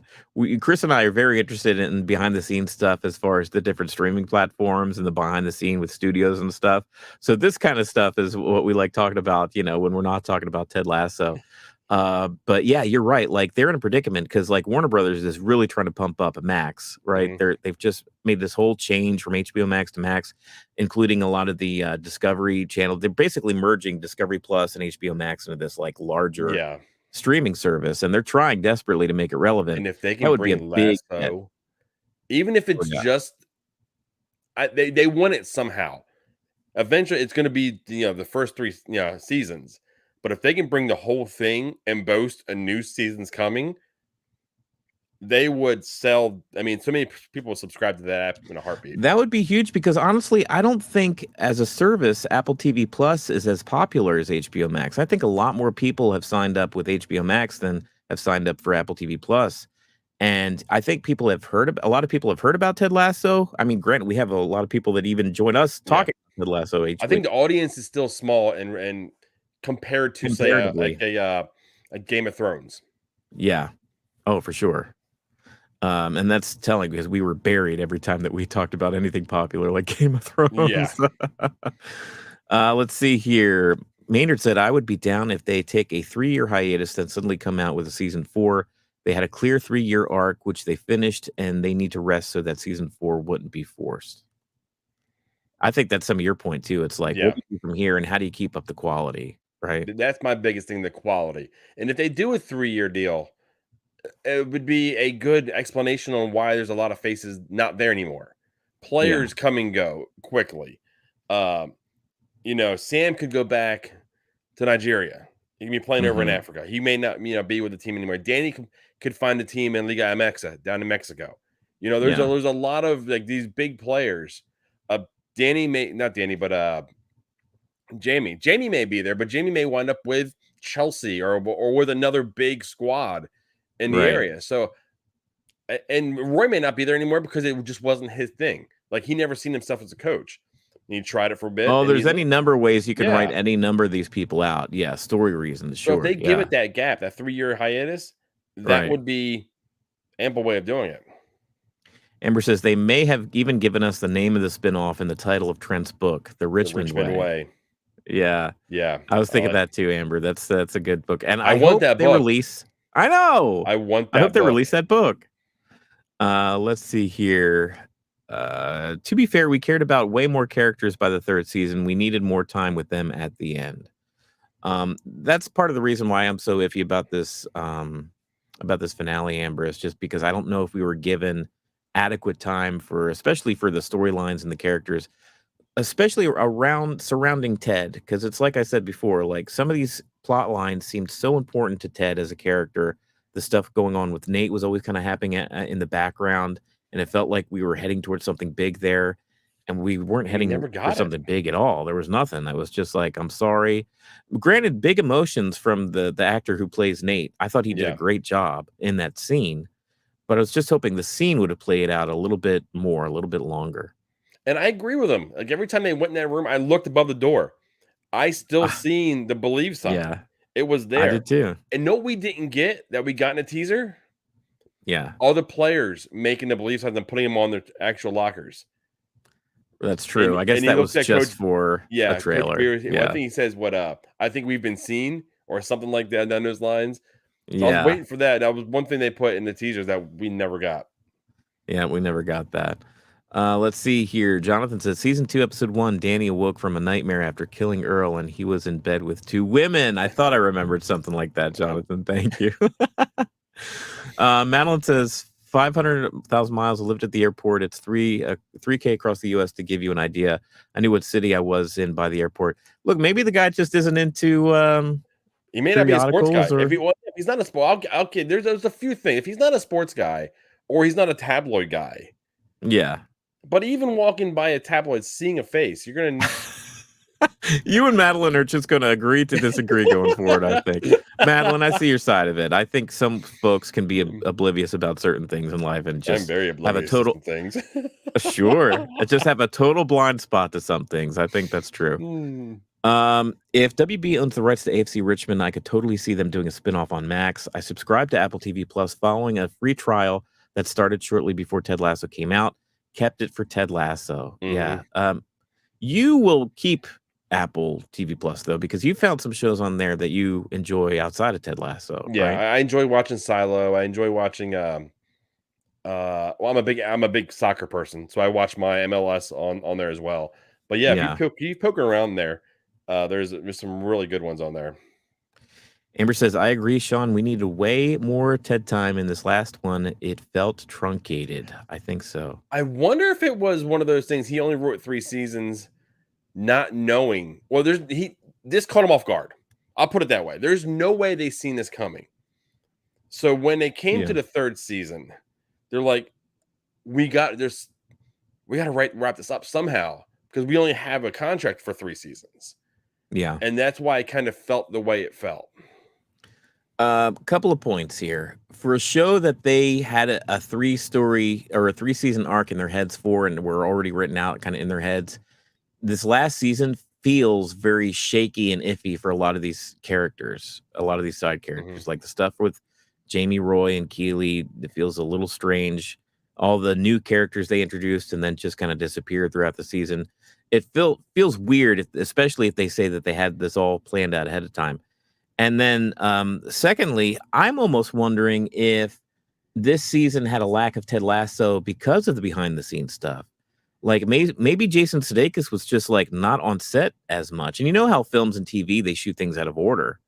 Chris and I are very interested in behind the scenes stuff as far as the different streaming platforms and the behind the scene with studios and stuff. So this kind of stuff is what we like talking about, when we're not talking about Ted Lasso. But yeah, you're right. Like they're in a predicament because like Warner Brothers is really trying to pump up Max, right? They've just made this whole change from HBO Max to Max, including a lot of the Discovery Channel. They're basically merging Discovery Plus and HBO Max into this like larger streaming service, and they're trying desperately to make it relevant. And if they that can would be a bring big Lasso, even if it's just they want it somehow. Eventually, it's going to be the first 3 seasons. But if they can bring the whole thing and boast a new season's coming, they would sell. I mean, so many people would subscribe to that app in a heartbeat. That would be huge because honestly, I don't think as a service, Apple TV Plus is as popular as HBO Max. I think a lot more people have signed up with HBO Max than have signed up for Apple TV Plus. And I think a lot of people have heard about Ted Lasso. I mean, granted, we have a lot of people that even join us talking about Ted Lasso. I think the audience is still small and compared to say a Game of Thrones. Yeah. Oh, for sure. And that's telling because we were buried every time that we talked about anything popular like Game of Thrones. Yeah. Let's see here. Maynard said, I would be down if they take a 3-year hiatus, then suddenly come out with a season 4. They had a clear 3-year arc, which they finished, and they need to rest so that season 4 wouldn't be forced. I think that's some of your point, too. It's like, what do you do from here, and how do you keep up the quality, right? That's my biggest thing, the quality. And if they do a 3-year deal, it would be a good explanation on why there's a lot of faces not there anymore. Players come and go quickly. Sam could go back to Nigeria. He can be playing over in Africa. He may not, be with the team anymore. Danny could find a team in Liga MX down in Mexico. There's a lot of like these big players. Jamie may be there, but Jamie may wind up with Chelsea or with another big squad in the area. So, and Roy may not be there anymore because it just wasn't his thing. Like he never seen himself as a coach. He tried it for a bit. Oh, there's any number of ways you can write any number of these people out. Yeah, story reasons. Sure. So if they give it that gap, that 3-year hiatus, that would be ample way of doing it. Amber says they may have even given us the name of the spinoff and the title of Trent's book, The Richmond Way. Yeah. I was thinking that too, Amber. That's a good book, and I want hope that they book. release. I know. I want. I hope they release that book. Let's see here. To be fair, we cared about way more characters by the 3rd season. We needed more time with them at the end. That's part of the reason why I'm so iffy about this finale, Amber, is just because I don't know if we were given adequate time especially for the storylines and the characters, especially surrounding Ted. Because it's like I said before, like some of these plot lines seemed so important to Ted as a character. The stuff going on with Nate was always kind of happening in the background. And it felt like we were heading towards something big there, and we weren't heading for something big at all. There was nothing. I was just like, I'm sorry. Granted, big emotions from the actor who plays Nate. I thought he did a great job in that scene, but I was just hoping the scene would have played out a little bit more, a little bit longer. And I agree with him. Like every time they went in that room, I looked above the door. I still seen the believe sign. Yeah, it was there. I did too. And no, we didn't get that. We got in a teaser. Yeah. All the players making the belief signs and putting them on their actual lockers. That's true. I guess that was just for a trailer. I think he says, I think we've been seen or something like that down those lines. So I was waiting for that. That was one thing they put in the teasers that we never got. Yeah, we never got that. Let's see here. Jonathan says, season 2, episode 1, Danny awoke from a nightmare after killing Earl, and he was in bed with 2 women. I thought I remembered something like that, Jonathan. Thank you. Madeline says 500,000 miles. I lived at the airport. It's 3K across the U.S. to give you an idea. I knew what city I was in by the airport. Look, maybe the guy just isn't into. He may not be a sports guy. If he's not a sport, okay. There's a few things. If he's not a sports guy or he's not a tabloid guy, But even walking by a tabloid, seeing a face, you're gonna. You and Madeline are just going to agree to disagree going forward, I think. Madeline, I see your side of it. I think some folks can be oblivious about certain things in life and just I'm very oblivious to some things. Sure. Just have a total blind spot to some things. I think that's true. If WB owns the rights to AFC Richmond, I could totally see them doing a spinoff on Max. I subscribed to Apple TV Plus following a free trial that started shortly before Ted Lasso came out. Kept it for Ted Lasso. Yeah. You will keep Apple TV Plus though, because you found some shows on there that you enjoy outside of Ted Lasso, Yeah, right? I enjoy watching Silo. I enjoy watching. Well, I'm a big soccer person, so I watch my MLS on there as well. But yeah, if Yeah. you poking around there, there's some really good ones on there. Amber says, I agree, Sean. We needed way more TED time in this last one. It felt truncated. I think so. I wonder if it was one of those things. He only wrote 3 seasons, not knowing. Well, this caught him off guard. I'll put it that way. There's no way they seen this coming. So when they came to the 3rd season, they're like, we got to wrap this up somehow because we only have a contract for 3 seasons. Yeah. And that's why I kind of felt the way it felt. Couple of points here. For a show that they had a 3-story or a 3-season arc in their heads for and were already written out kind of in their heads, this last season feels very shaky and iffy for a lot of these characters, a lot of these side characters. Like the stuff with Jamie Roy and Keeley, it feels a little strange. All the new characters they introduced and then just kind of disappeared throughout the season. It feels weird, especially if they say that they had this all planned out ahead of time. And then, secondly, I'm almost wondering if this season had a lack of Ted Lasso because of the behind-the-scenes stuff. Like, maybe Jason Sudeikis was just, like, not on set as much. And you know how films and TV, they shoot things out of order.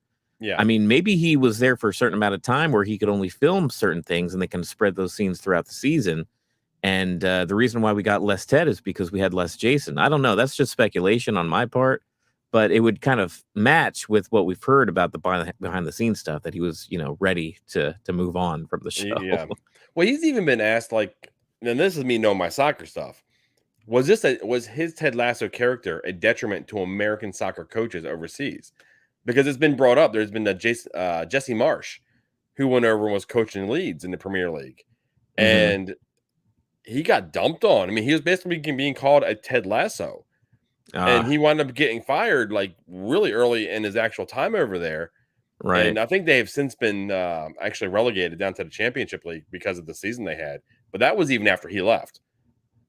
Yeah. I mean, maybe he was there for a certain amount of time where he could only film certain things, and they can spread those scenes throughout the season. And the reason why we got less Ted is because we had less Jason. I don't know. That's just speculation on my part. But it would kind of match with what we've heard about the behind the scenes stuff, that he was, ready to move on from the show. Yeah. Well, he's even been asked, like, and this is me knowing my soccer stuff. Was his Ted Lasso character a detriment to American soccer coaches overseas? Because it's been brought up. There's been Jesse Marsh, who went over and was coaching Leeds in the Premier League, and he got dumped on. I mean, he was basically being called a Ted Lasso. And he wound up getting fired like really early in his actual time over there. Right. And I think they have since been actually relegated down to the Championship League because of the season they had. But that was even after he left.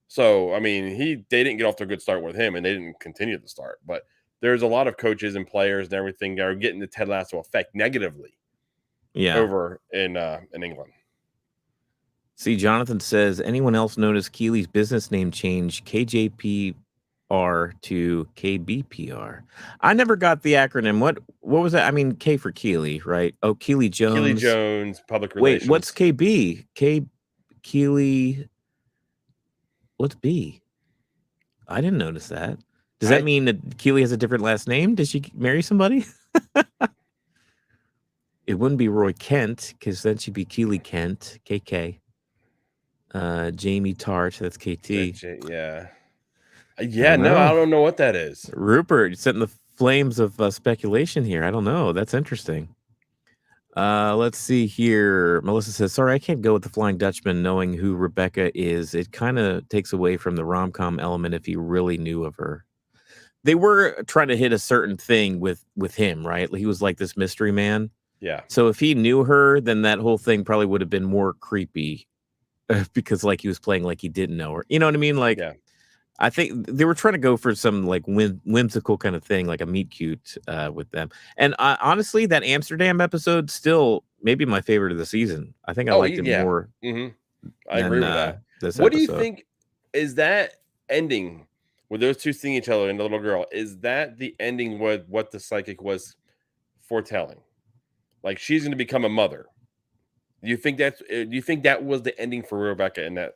So, I mean, they didn't get off to a good start with him, and they didn't continue to start. But there's a lot of coaches and players and everything that are getting the Ted Lasso effect negatively over in England. See, Jonathan says, anyone else notice Keeley's business name change KJP to KBPR? I never got the acronym. What was that? I mean, K for Keeley, right? Oh, Keeley Jones. Keeley Jones, public relations. Wait, what's KB? Keeley. What's B? I didn't notice that. Does that mean that Keeley has a different last name? Did she marry somebody? It wouldn't be Roy Kent, because then she'd be Keeley Kent, KK. Jamie Tart, that's KT. Yeah. Yeah, no, I don't know what that is. Rupert, setting the flames of speculation here. I don't know. That's interesting. Let's see here. Melissa says, sorry, I can't go with the Flying Dutchman knowing who Rebecca is. It kind of takes away from the rom-com element if he really knew of her. They were trying to hit a certain thing with him, right? He was like this mystery man. Yeah. So if he knew her, then that whole thing probably would have been more creepy because like he was playing like he didn't know her. You know what I mean? Like, yeah. I think they were trying to go for some like whimsical kind of thing, like a meet cute with them. And honestly, that Amsterdam episode still maybe my favorite of the season. I think I liked it more. I agree with that. What do you think is that ending with those two seeing each other and the little girl? Is that the ending with what the psychic was foretelling? Like she's going to become a mother. Do you think that was the ending for Rebecca in that?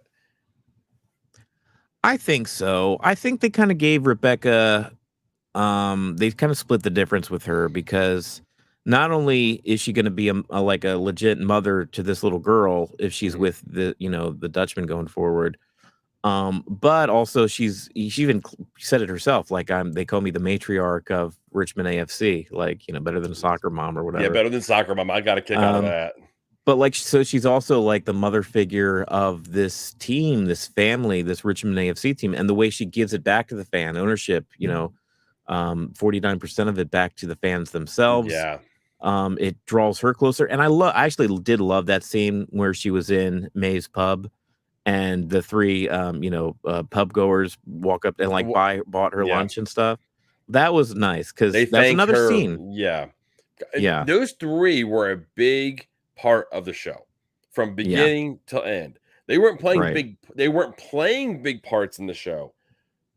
I think so. I think they kind of gave Rebecca, they kind of split the difference with her because not only is she going to be a legit mother to this little girl if she's with the Dutchman going forward, but also she even said it herself, like they call me the matriarch of Richmond AFC, like better than a soccer mom or whatever. Yeah, better than soccer mom. I got a kick out of that. But so she's also like the mother figure of this team, this family, this Richmond AFC team, and the way she gives it back to the fan ownership, 49% of it back to the fans themselves. Yeah. It draws her closer. And I actually did love that scene where she was in May's pub and the three, pub goers walk up and bought her lunch and stuff. That was nice because They that's thanked another her. scene. Yeah. Yeah. Those three were a big part of the show from beginning to end. They weren't playing big parts in the show,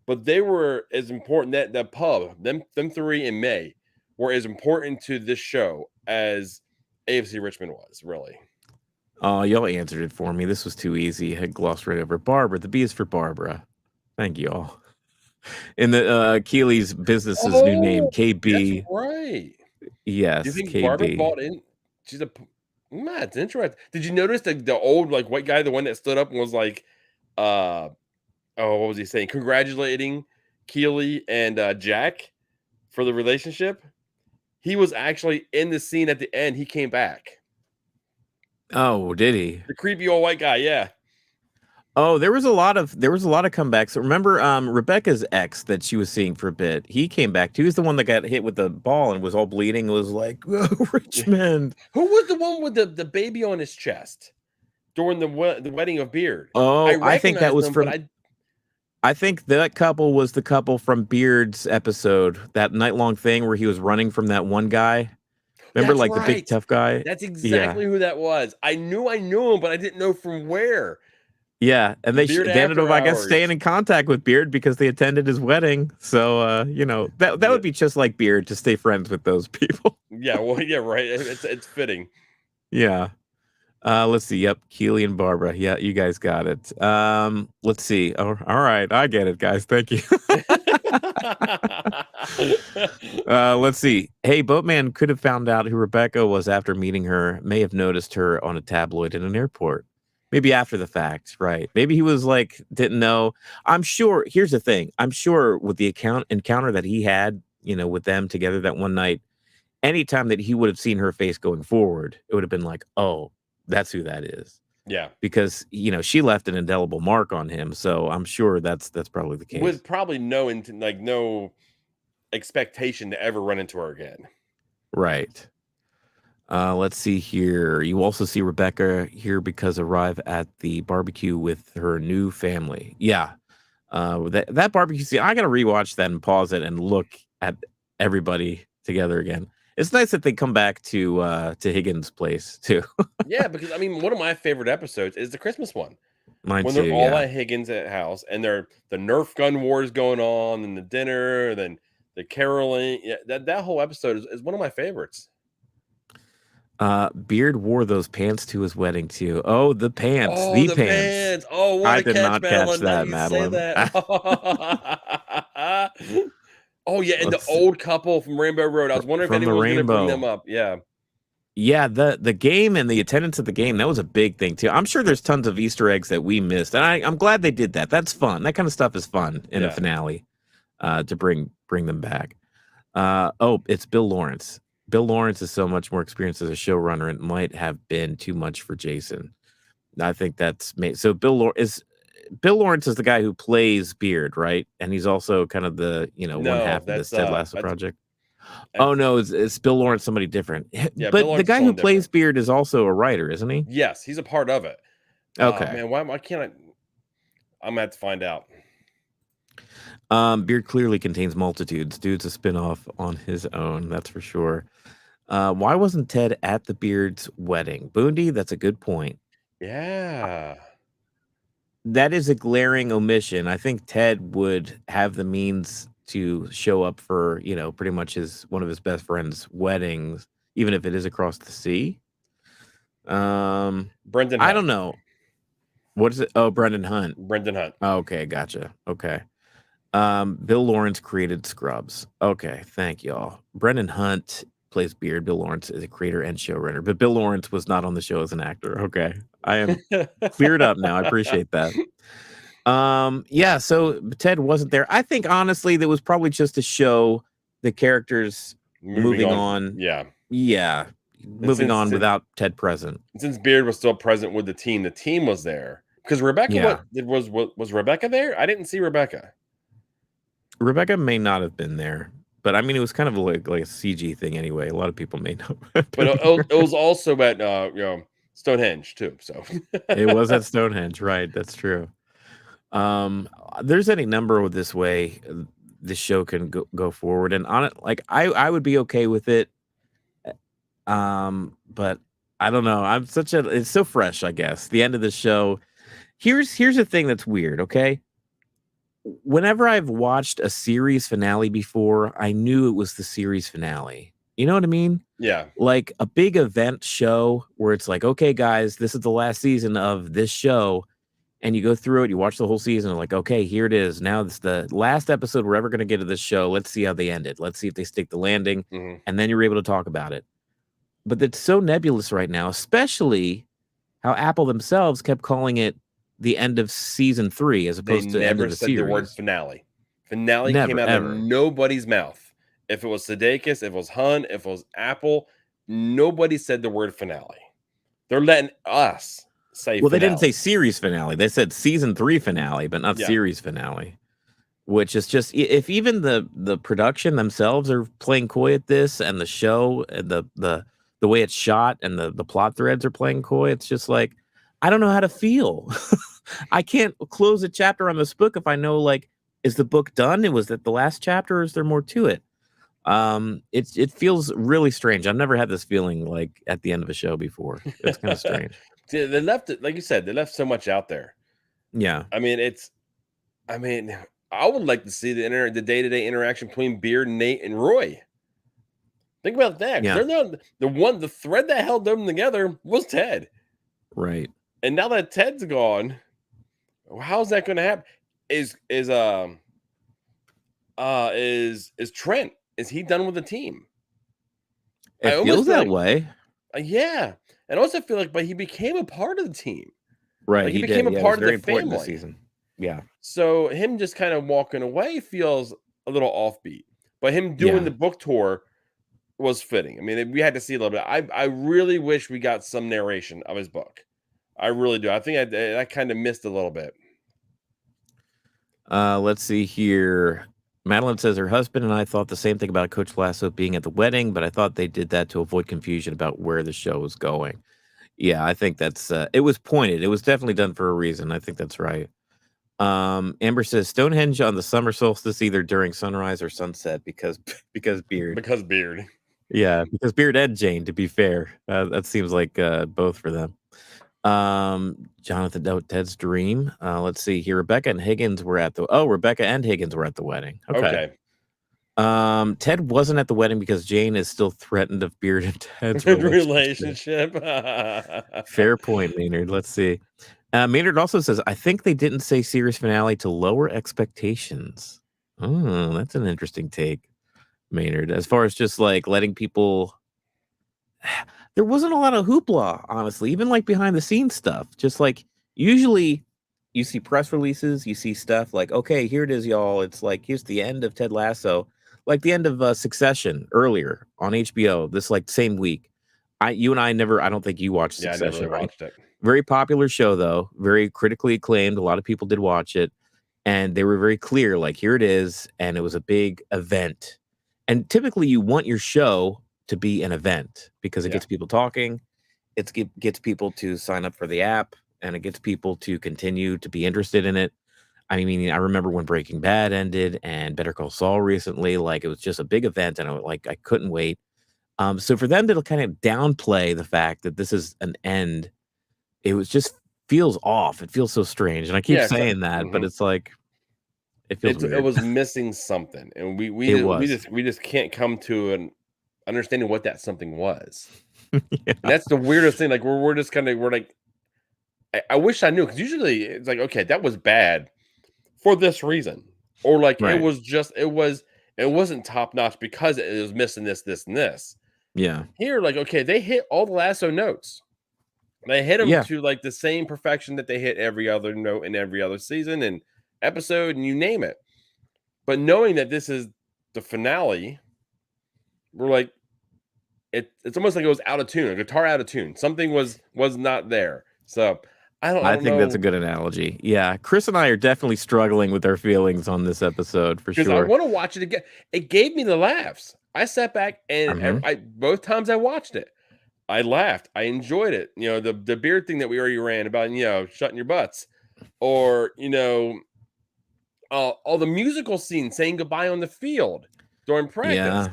but they were as important. That pub, them three in May were as important to this show as AFC Richmond was, really. Oh, y'all answered it for me. This was too easy. I had glossed right over Barbara. The B is for Barbara. Thank you all. In the Keely's business's new name, KB. That's right. Yes, Do you think KB. Barbara bought in? She's a it's interesting. Did you notice the old like white guy, the one that stood up and was like, what was he saying? Congratulating Keely and Jack for the relationship. He was actually in the scene at the end. He came back. Oh, did he? The creepy old white guy, yeah. Oh, there was a lot of comebacks. Remember Rebecca's ex that she was seeing for a bit? He came back too. He was the one that got hit with the ball and was all bleeding. It was like, oh, Richmond. Who was the one with the baby on his chest during the wedding of Beard? Oh, I think that was from. I think that couple was the couple from Beard's episode, that night-long thing where he was running from that one guy. Remember, the big tough guy? That's exactly who that was. I knew him, but I didn't know from where. Yeah, and they ended up, I guess, staying in contact with Beard because they attended his wedding. So, that would be just like Beard to stay friends with those people. Yeah, well, yeah, right. It's fitting. Yeah. Let's see. Yep, Keely and Barbara. Yeah, you guys got it. Let's see. Oh, all right, I get it, guys. Thank you. Let's see. Hey, Boatman could have found out who Rebecca was after meeting her. May have noticed her on a tabloid in an airport. Maybe after the fact, right? Maybe he was like, didn't know. I'm sure. Here's the thing. I'm sure with the encounter that he had, with them together that one night, anytime that he would have seen her face going forward, it would have been like, oh, that's who that is. Yeah. Because, she left an indelible mark on him. So I'm sure that's probably the case. With probably no expectation to ever run into her again. Right. Let's see here. You also see Rebecca here because arrive at the barbecue with her new family. Yeah. That barbecue scene, I got to rewatch that and pause it and look at everybody together again. It's nice that they come back to Higgins' place too. Yeah, because one of my favorite episodes is the Christmas one. Mine when too, they're all at Higgins' house and the Nerf gun war is going on and the dinner, then the caroling. Yeah, that whole episode is one of my favorites. Beard wore those pants to his wedding too. Oh, the pants. Oh, the pants. pants. Oh, what I did not catch that, Madeline. Oh, yeah, and the old couple from Rainbow Road. I was wondering if anyone was going to bring them up. Yeah. Yeah, the game and the attendance at the game, that was a big thing too. I'm sure there's tons of Easter eggs that we missed. And I'm glad they did that. That's fun. That kind of stuff is fun in a finale to bring them back. It's Bill Lawrence. Bill Lawrence is so much more experienced as a showrunner. It might have been too much for Jason. I think that's made. So Bill Lawrence is the guy who plays Beard, right? And he's also kind of the one half of this Ted Lasso project. Oh no, it's Bill Lawrence, somebody different. Yeah, but the guy who plays Beard is also a writer, isn't he? Yes, he's a part of it. Okay, man, why can't I? I'm gonna have to find out. Beard clearly contains multitudes. Dude's a spinoff on his own, that's for sure. Why wasn't Ted at the Beard's wedding? Boondy, that's a good point. Yeah. That is a glaring omission. I think Ted would have the means to show up for, pretty much one of his best friend's weddings, even if it is across the sea. Brendan Hunt. I don't know. What is it? Oh, Brendan Hunt. Brendan Hunt. Oh, okay, gotcha. Okay. Bill Lawrence created Scrubs. Okay, thank y'all. Brendan Hunt plays Beard. Bill Lawrence is a creator and showrunner, but Bill Lawrence was not on the show as an actor. Okay, I am cleared up now. I appreciate that. Yeah, so Ted wasn't there. I think honestly that was probably just to show the characters moving on. Yeah, moving on without Ted present. Since Beard was still present with the team was there because Rebecca. Was Rebecca there? I didn't see Rebecca. Rebecca may not have been there, but it was kind of like a CG thing anyway. A lot of people may not. But it was also at Stonehenge too. So it was at Stonehenge, right? That's true. There's any number of this way. the show can go forward. And on it, like I would be okay with it. But I don't know. It's so fresh, I guess. The end of the show. Here's the thing that's weird, okay? Whenever I've watched a series finale before, I knew it was the series finale. You know what I mean? Yeah. Like a big event show where it's like, okay, guys, this is the last season of this show. And you go through it, you watch the whole season, like, okay, here it is. Now it's the last episode we're ever going to get of this show. Let's see how they end it. Let's see if they stick the landing. And then you're able to talk about it. But it's so nebulous right now, especially how Apple themselves kept calling it the end of season 3 as opposed to end of the series. The word finale. Finale Never, came out ever. of nobody's mouth. If it was Sudeikis, if it was Hun, if it was Apple, nobody said the word finale. They're letting us say Well, finale. they didn't say series finale. They said season 3 finale, but not series finale. Which is just, if even the production themselves are playing coy at this, and the show, and the way it's shot, and the plot threads are playing coy, it's just like, I don't know how to feel. I can't close a chapter on this book if I know, like, is the book done? Was that the last chapter, or is there more to it? It feels really strange. I've never had this feeling like at the end of a show before. It's kind of strange. See, they left it, like you said, they left so much out there. Yeah. I mean, I would like to see the day-to-day interaction between Beard, Nate, and Roy. Think about that. Yeah. They're not the thread that held them together was Ted. Right. And now that Ted's gone, how's that going to happen? Is Trent? Is he done with the team? It feels that way. Yeah, and I also feel like, but he became a part of the team. Right. Like he became a part of the family this season. Yeah. So him just kind of walking away feels a little offbeat, but him doing the book tour was fitting. I mean, we had to see a little bit. I really wish we got some narration of his book. I really do. I think I kind of missed a little bit. Let's see here. Madeline says her husband and I thought the same thing about Coach Lasso being at the wedding, but I thought they did that to avoid confusion about where the show was going. Yeah, I think that's it was pointed. It was definitely done for a reason. I think that's right. Amber says Stonehenge on the summer solstice, either during sunrise or sunset, because Beard. Because Beard. Yeah, because Beard and Jane, to be fair. That seems like both for them. Jonathan, Ted's dream. Let's see here. Rebecca and Higgins were at the wedding. Okay. Ted wasn't at the wedding because Jane is still threatened of Beard and Ted's relationship. Fair point, Maynard. Let's see. Maynard also says, I think they didn't say series finale to lower expectations. Oh, that's an interesting take, Maynard. As far as just like letting people, there wasn't a lot of hoopla, honestly, even like behind the scenes stuff. Just like usually you see press releases, you see stuff like, okay, here it is, y'all. It's like, here's the end of Ted Lasso, like the end of Succession earlier on HBO, this like same week. You and I don't think you watched Succession. I never really watched it. Very popular show, though. Very critically acclaimed. A lot of people did watch it. And they were very clear, like, here it is. And it was a big event. And typically you want your show to be an event because it gets people talking. It gets people to sign up for the app. And it gets people to continue to be interested in it. I mean, I remember when Breaking Bad ended and Better Call Saul recently. Like, it was just a big event. And I couldn't wait. So for them to kind of downplay the fact that this is an end, it was just feels off. It feels so strange. And I keep saying that, but it's like, it feels weird. It was missing something. And we just can't come to an understanding what that something was. And that's the weirdest thing. Like we're just kind of, we're like, I wish I knew. Cause usually it's like, okay, that was bad for this reason. Or like, it wasn't top notch because it was missing this, and this. Yeah. Here, like, okay, they hit all the Lasso notes. They hit them to like the same perfection that they hit every other note in every other season and episode, and you name it. But knowing that this is the finale, we're like, it's almost like it was out of tune, a guitar out of tune. Something was not there. So I think that's a good analogy. Yeah, Chris and I are definitely struggling with our feelings on this episode for sure. Because I want to watch it again. It gave me the laughs. I sat back and both times I watched it, I laughed. I enjoyed it. You know, the Beard thing that we already ran about, you know, shutting your butts, or you know, all the musical scenes, saying goodbye on the field during practice. Yeah.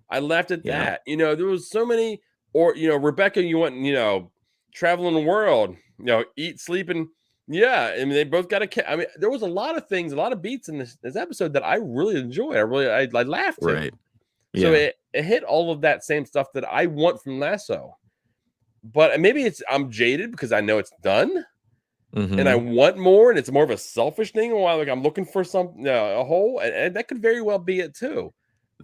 I laughed at that. There was so many, or Rebecca, you went, traveling the world, eat, sleep, and yeah. I mean, they both got a. I mean, there was a lot of things, a lot of beats in this episode that I really enjoyed. I laughed at. Right. So Yeah. it hit all of that same stuff that I want from Lasso. But maybe I'm jaded because I know it's done. And I want more, and it's more of a selfish thing. While I'm looking for a hole, and that could very well be it too.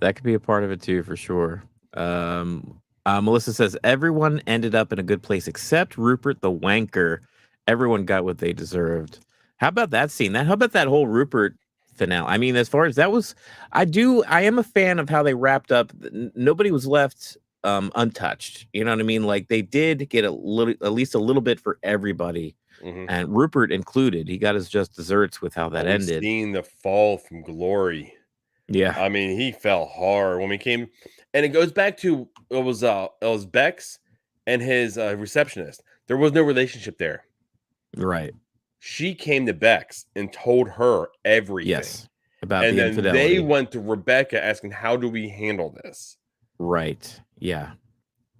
That could be a part of it too, for sure. Melissa says everyone ended up in a good place except Rupert the wanker. Everyone got what they deserved. How about that scene? How about that whole Rupert finale? I mean, as far as that was, I am a fan of how they wrapped up. Nobody was left untouched. You know what I mean? Like they did get at least a little bit for everybody. And Rupert included. He got his just desserts with how that ended. Seeing the fall from glory. Yeah. I mean, he fell hard when we came. And it goes back to it was Bex and his receptionist. There was no relationship there. Right. She came to Bex and told her everything. Yes. About and the then infidelity. They went to Rebecca asking, how do we handle this? Right. Yeah.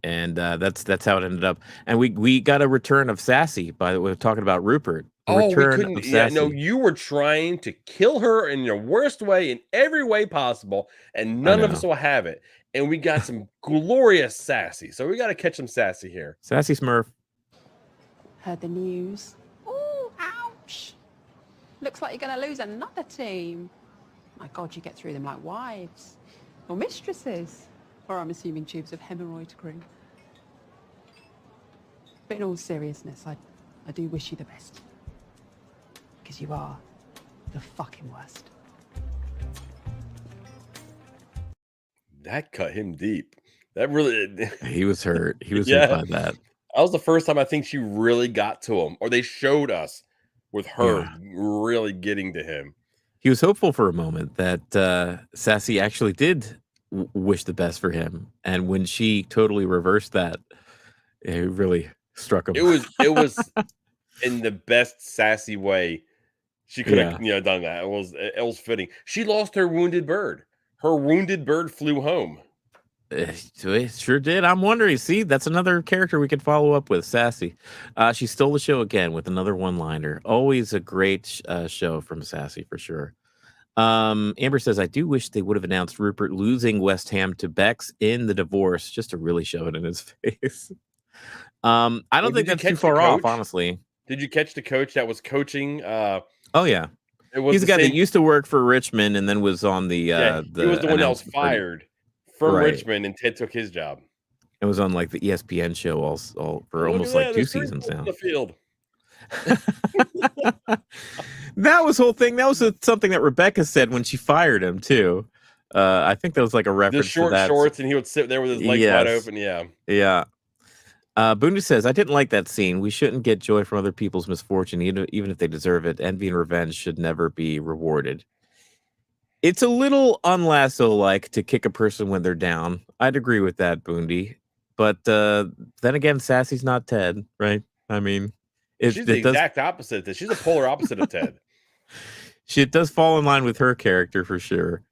And that's how it ended up. And we got a return of Sassy, by the way, talking about Rupert. We couldn't. Yeah, no, you were trying to kill her in your worst way, in every way possible, and none of us will have it. And we got some glorious Sassy. So we got to catch some Sassy here. Sassy Smurf. Heard the news. Oh, ouch. Looks like you're going to lose another team. My God, you get through them like wives. Or mistresses. Or I'm assuming tubes of hemorrhoid cream. But in all seriousness, I do wish you the best. Because you are the fucking worst. That cut him deep. That really... He was hurt. He was hurt by that. That was the first time I think she really got to him. Or they showed us with her really getting to him. He was hopeful for a moment that Sassy actually did wish the best for him. And when she totally reversed that, it really struck him. It was in the best Sassy way she could have done that. It was fitting. She lost her wounded bird. Her wounded bird flew home. It sure did. I'm wondering. See, that's another character we could follow up with. Sassy. She stole the show again with another one-liner. Always a great show from Sassy for sure. Amber says, I do wish they would have announced Rupert losing West Ham to Bex in the divorce just to really shove it in his face. I don't think that's too far off, honestly. Did you catch the coach that was coaching? Oh yeah, he's the guy that used to work for Richmond and then was on the. He was the one that was fired from Richmond, and Ted took his job. It was on like the ESPN show all for almost like 2 seasons now. The field. That was whole thing. That was something that Rebecca said when she fired him too. I think that was like a reference. The short to that. shorts, and he would sit there with his legs wide open. Yeah. Bundy says, I didn't like that scene. We shouldn't get joy from other people's misfortune, even if they deserve it. Envy and revenge should never be rewarded. It's a little unlasso-like to kick a person when they're down. I'd agree with that, Bundy. But then again, Sassy's not Ted, right? I mean, she's the exact opposite. She's a polar opposite of Ted. It does fall in line with her character for sure.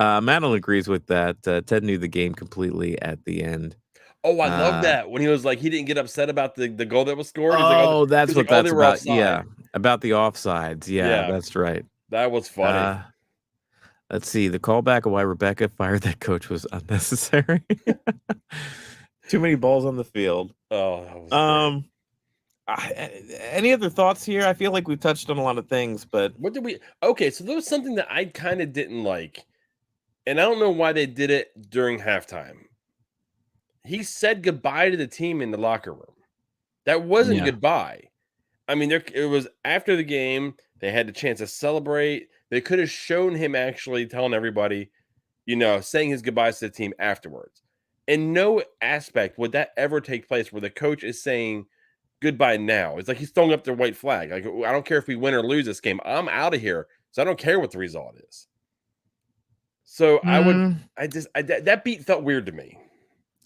Madeline agrees with that. Ted knew the game completely at the end. Oh, I love that when he was like, he didn't get upset about the goal that was scored. Oh, that's what that's about. Offside. Yeah, about the offsides. Yeah, that's right. That was funny. Let's see. The callback of why Rebecca fired that coach was unnecessary. Too many balls on the field. Oh, that was any other thoughts here? I feel like we've touched on a lot of things, but what did we? Okay, so there was something that I kind of didn't like, and I don't know why they did it during halftime. He said goodbye to the team in the locker room. That wasn't goodbye. I mean, it was after the game. They had the chance to celebrate. They could have shown him actually telling everybody, saying his goodbyes to the team afterwards. In no aspect would that ever take place where the coach is saying goodbye now. It's like he's throwing up their white flag. Like, I don't care if we win or lose this game. I'm out of here. So I don't care what the result is. So that beat felt weird to me.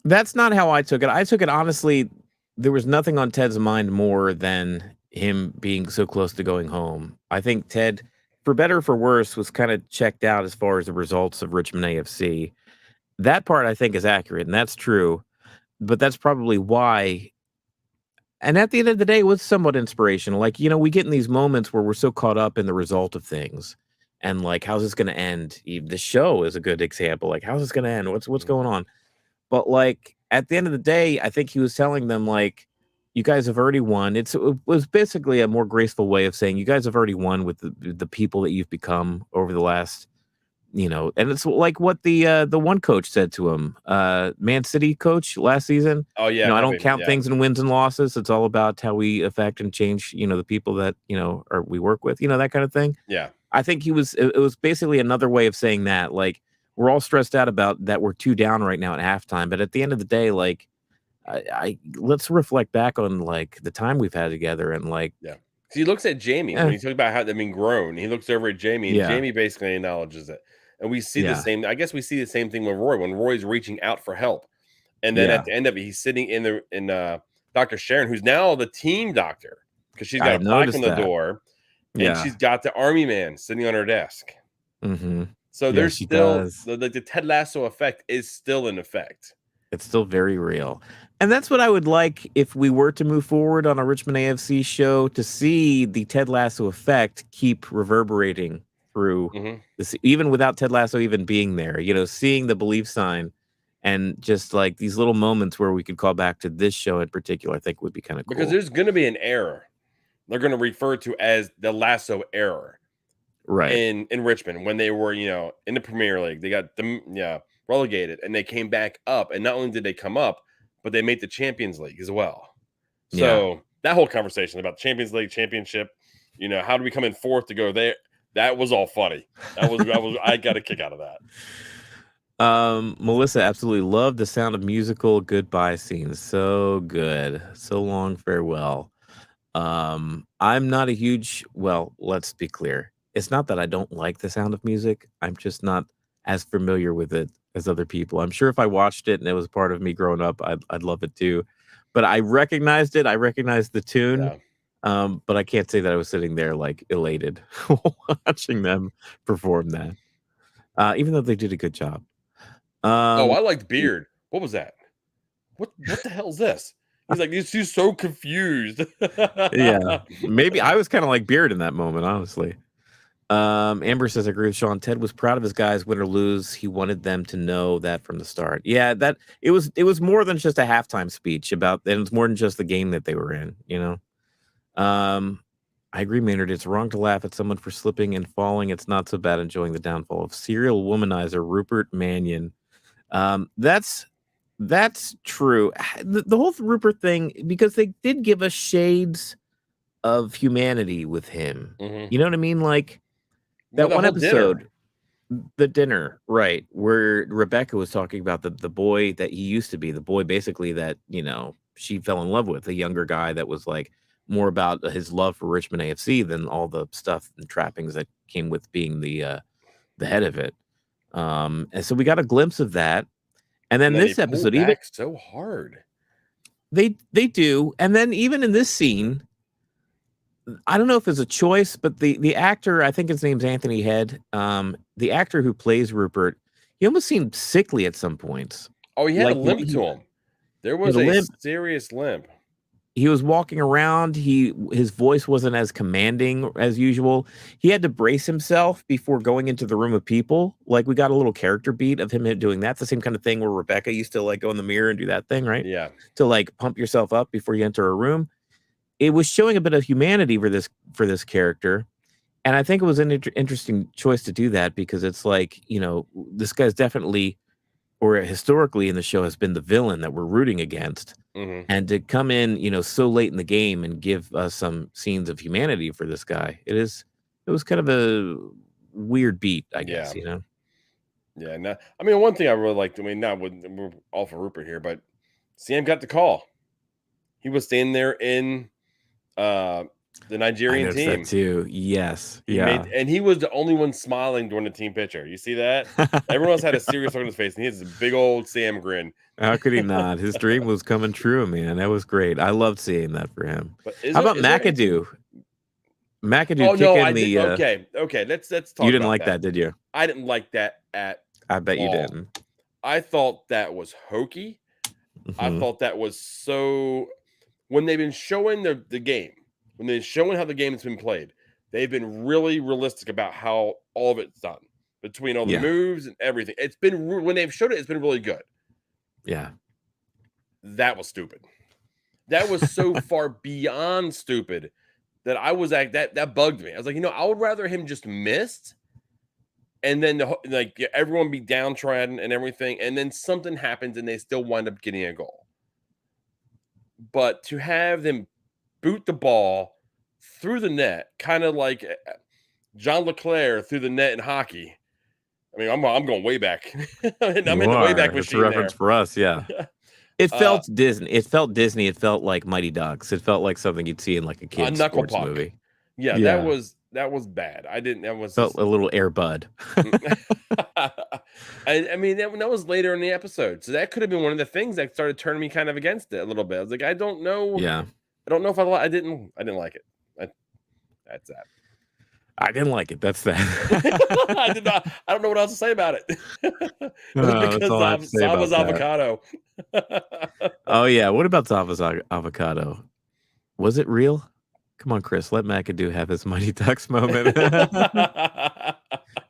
That's not how I took it. I took it honestly. There was nothing on Ted's mind more than him being so close to going home. I think Ted for better or for worse, was kind of checked out as far as the results of Richmond AFC. That part I think is accurate, and that's true. But that's probably why. And at the end of the day, it was somewhat inspirational. Like, we get in these moments where we're so caught up in the result of things. And like, how's this going to end? The show is a good example. Like, how's this going to end? What's going on? But like, at the end of the day, I think he was telling them like, you guys have already won. It was basically a more graceful way of saying you guys have already won with the people that you've become over the last, and it's like what the one coach said to him, Man City coach last season. Oh yeah, I don't count things in wins and losses. It's all about how we affect and change, the people that or we work with, that kind of thing. Yeah, I think it was basically another way of saying that, like, we're all stressed out about that we're 2 down right now at halftime, but at the end of the day, like, I let's reflect back on like the time we've had together and like. Yeah. So he looks at Jamie when he talks about how they've been grown. He looks over at Jamie, and Jamie basically acknowledges it. And we see the same. I guess we see the same thing with Roy when Roy's reaching out for help, and then at the end of it, he's sitting in Dr. Sharon, who's now the team doctor because she's got a plaque on the door, and she's got the army man sitting on her desk. Mm-hmm. So there's still the Ted Lasso effect is still in effect. It's still very real. And that's what I would like if we were to move forward on a Richmond AFC show, to see the Ted Lasso effect keep reverberating through this, even without Ted Lasso even being there, seeing the belief sign and just like these little moments where we could call back to this show in particular, I think would be kind of cool. Because there's going to be an error they're going to refer to as the Lasso error. Right. In Richmond when they were, in the Premier League, they got them relegated and they came back up. And not only did they come up, but they made the Champions League as well. So that whole conversation about Champions League championship, how do we come in fourth to go there? That was all funny. I got a kick out of that. Melissa absolutely loved the Sound of Musical goodbye scenes. So good. So long farewell. I'm not a huge, let's be clear. It's not that I don't like the Sound of Music. I'm just not as familiar with it as other people. I'm sure if I watched it and it was part of me growing up, I'd love it too. But I recognized it. I recognized the tune. Yeah. But I can't say that I was sitting there like elated watching them perform that. Even though they did a good job. I liked Beard. What was that? What the hell is this? He's like, he's so confused. Yeah. Maybe I was kind of like Beard in that moment, honestly. Amber says, I agree with Sean. Ted was proud of his guys, win or lose. He wanted them to know that from the start. Yeah, that it was more than just a halftime speech and it's more than just the game that they were in, I agree, Maynard. It's wrong to laugh at someone for slipping and falling. It's not so bad enjoying the downfall of serial womanizer Rupert Mannion. That's true. The whole Rupert thing, because they did give us shades of humanity with him. You know what I mean? Like, that one episode, the dinner, right, where Rebecca was talking about the boy that he used to be, the boy basically that, she fell in love with, the younger guy that was like more about his love for Richmond AFC than all the stuff and trappings that came with being the head of it. And so we got a glimpse of that. And then this episode, even so hard. They do. And then even in this scene, I don't know if it's a choice, but the actor, I think his name's Anthony Head, the actor who plays Rupert, he almost seemed sickly at some points. Oh, he had a limp to him. There was a serious limp. He was walking around. His voice wasn't as commanding as usual. He had to brace himself before going into the room of people. Like, we got a little character beat of him doing that. The same kind of thing where Rebecca used to like go in the mirror and do that thing, right? Yeah. To like pump yourself up before you enter a room. It was showing a bit of humanity for this character. And I think it was an interesting choice to do that because it's like, this guy's definitely, or historically in the show, has been the villain that we're rooting against. Mm-hmm. And to come in, so late in the game and give us some scenes of humanity for this guy, it was kind of a weird beat, I guess, Yeah, no, I mean, one thing I really liked, we're all for Rupert here, but Sam got the call. He was standing there in the Nigerian team that too. Yes. And he was the only one smiling during the team picture. You see that? Everyone else had a serious look on his face, and he has a big old Sam grin. How could he not? His dream was coming true, man. That was great. I loved seeing that for him. How about McAdoo? McAdoo Oh no, kicking I the. did. Okay. Let's talk. You didn't about like that, did you? I didn't like that at I bet you all. didn't. I thought that was hokey. I Mhm. thought that was so. When they've been showing the game, when they're showing how the game has been played, they've been really realistic about how all of it's done between all the Yeah. moves and everything. It's been when they've showed it, it's been really good. Yeah. That was stupid. That was so far beyond stupid that I was like that bugged me. I was like, I would rather him just missed, and then everyone be downtrodden and everything, and then something happens and they still wind up getting a goal. But to have them boot the ball through the net, kind of like John Leclerc through the net in hockey. I mean, I'm going way back. I'm in the way back It's a machine reference there. for us, yeah. It felt Disney. It felt Disney. It felt like Mighty Ducks. It felt like something you'd see in like a kid's Knuckle sports puck. movie. Yeah, Yeah. that was bad. I didn't. That was Felt a little Air Bud. I mean, that was later in the episode, so that could have been one of the things that started turning me kind of against it a little bit. I was like, I don't know. Yeah. I don't know if I didn't like it. That's that. I didn't like it. That's that. I did not. I don't know what else to say about it. That's all I have to say about Zava's that. avocado. Oh yeah. What about Zava's avocado? Was it real? Come on, Chris. Let McAdoo have his Mighty Ducks moment.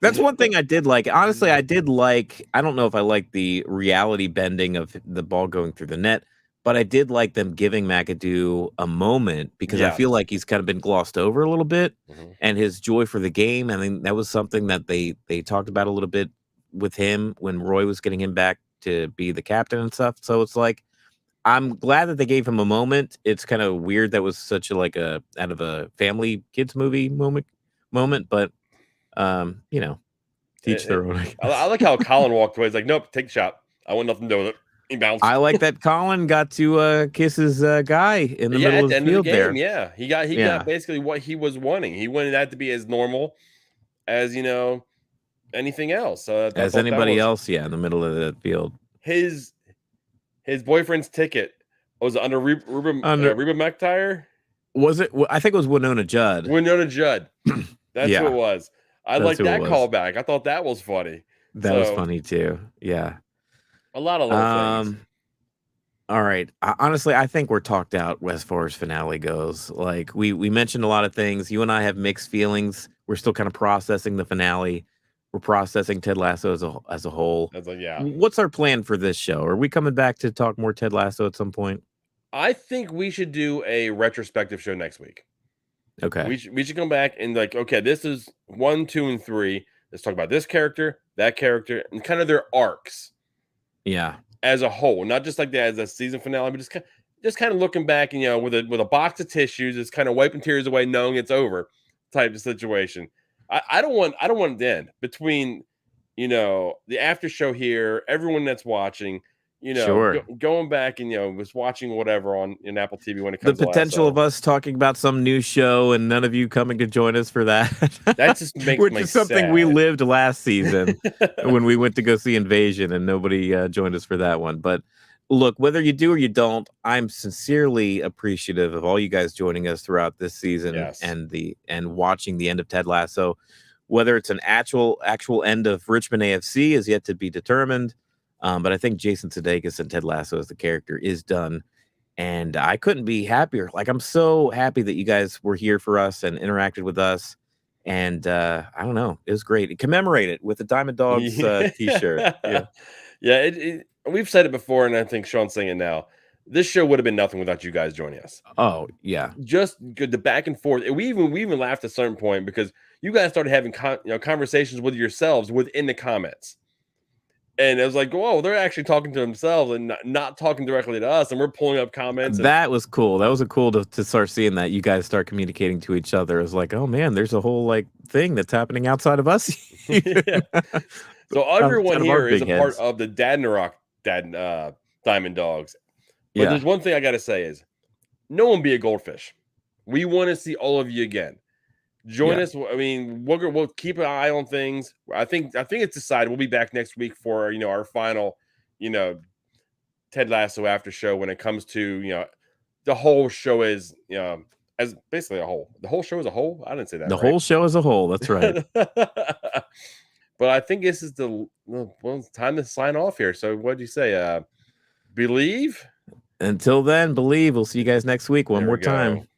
That's one thing I did like. Honestly, I did like. I don't know if I like the reality bending of the ball going through the net, but I did like them giving McAdoo a moment because I feel like he's kind of been glossed over a little bit, and his joy for the game. I mean, that was something that they talked about a little bit with him when Roy was getting him back to be the captain and stuff. So it's like, I'm glad that they gave him a moment. It's kind of weird that was such a out of a family kids movie moment, but teach their own. I like how Colin walked away. He's like, nope, take the shot. I want nothing to do with it. He bounced. I like that Colin got to kiss his guy in the middle of the field there. Yeah, he got basically what he was wanting. He wanted that to be as normal as anything else. As anybody else, in the middle of the field. His boyfriend's ticket was under Reba McIntyre. Was it? I think it was Winona Judd. Winona Judd. That's who it was. I like that callback. I thought that was funny. That was funny too. Yeah. A lot of little things. All right. Honestly, I think we're talked out as far as finale goes. Like we mentioned a lot of things. You and I have mixed feelings. We're still kind of processing the finale. We're processing Ted Lasso as a whole. What's our plan for this show? Are we coming back to talk more Ted Lasso at some point? I think we should do a retrospective show next week. Okay. We should come back and okay, this is 1, 2, and 3. Let's talk about this character, that character, and kind of their arcs. Yeah. As a whole, not just like that as a season finale, but just kind of looking back, with a box of tissues, just kind of wiping tears away, knowing it's over, type of situation. I don't want it to end between, the after show here, everyone that's watching, going back and was watching whatever on Apple TV when it comes. The potential of us talking about some new show and none of you coming to join us for that. That just makes which me is something sad. We lived last season when we went to go see Invasion and nobody joined us for that one. But look, whether you do or you don't, I'm sincerely appreciative of all you guys joining us throughout this season and watching the end of Ted Lasso. Whether it's an actual end of Richmond AFC is yet to be determined. But I think Jason Sudeikis and Ted Lasso as the character is done. And I couldn't be happier. Like, I'm so happy that you guys were here for us and interacted with us. And I don't know. It was great. Commemorate it with the Diamond Dogs t-shirt. Yeah. We've said it before, and I think Sean's saying it now. This show would have been nothing without you guys joining us. Oh, yeah. Just the back and forth. We even laughed at a certain point because you guys started having conversations with yourselves within the comments. And it was like, whoa, they're actually talking to themselves and not talking directly to us. And we're pulling up comments. That was cool. That was cool to start seeing that you guys start communicating to each other. It was like, oh man, there's a whole thing that's happening outside of us. So everyone here is a part of the Dadnarok Diamond Dogs. But there's one thing I got to say is no one be a goldfish. We want to see all of you again. Join us. I mean, we'll keep an eye on things. I think it's decided. We'll be back next week for our final, Ted Lasso after show when it comes to the whole show is as basically a whole. The whole show as a whole. I didn't say that. The whole show as a whole. That's right. But I think this is it's time to sign off here. So what do you say? Believe? Until then, believe. We'll see you guys next week. One more time.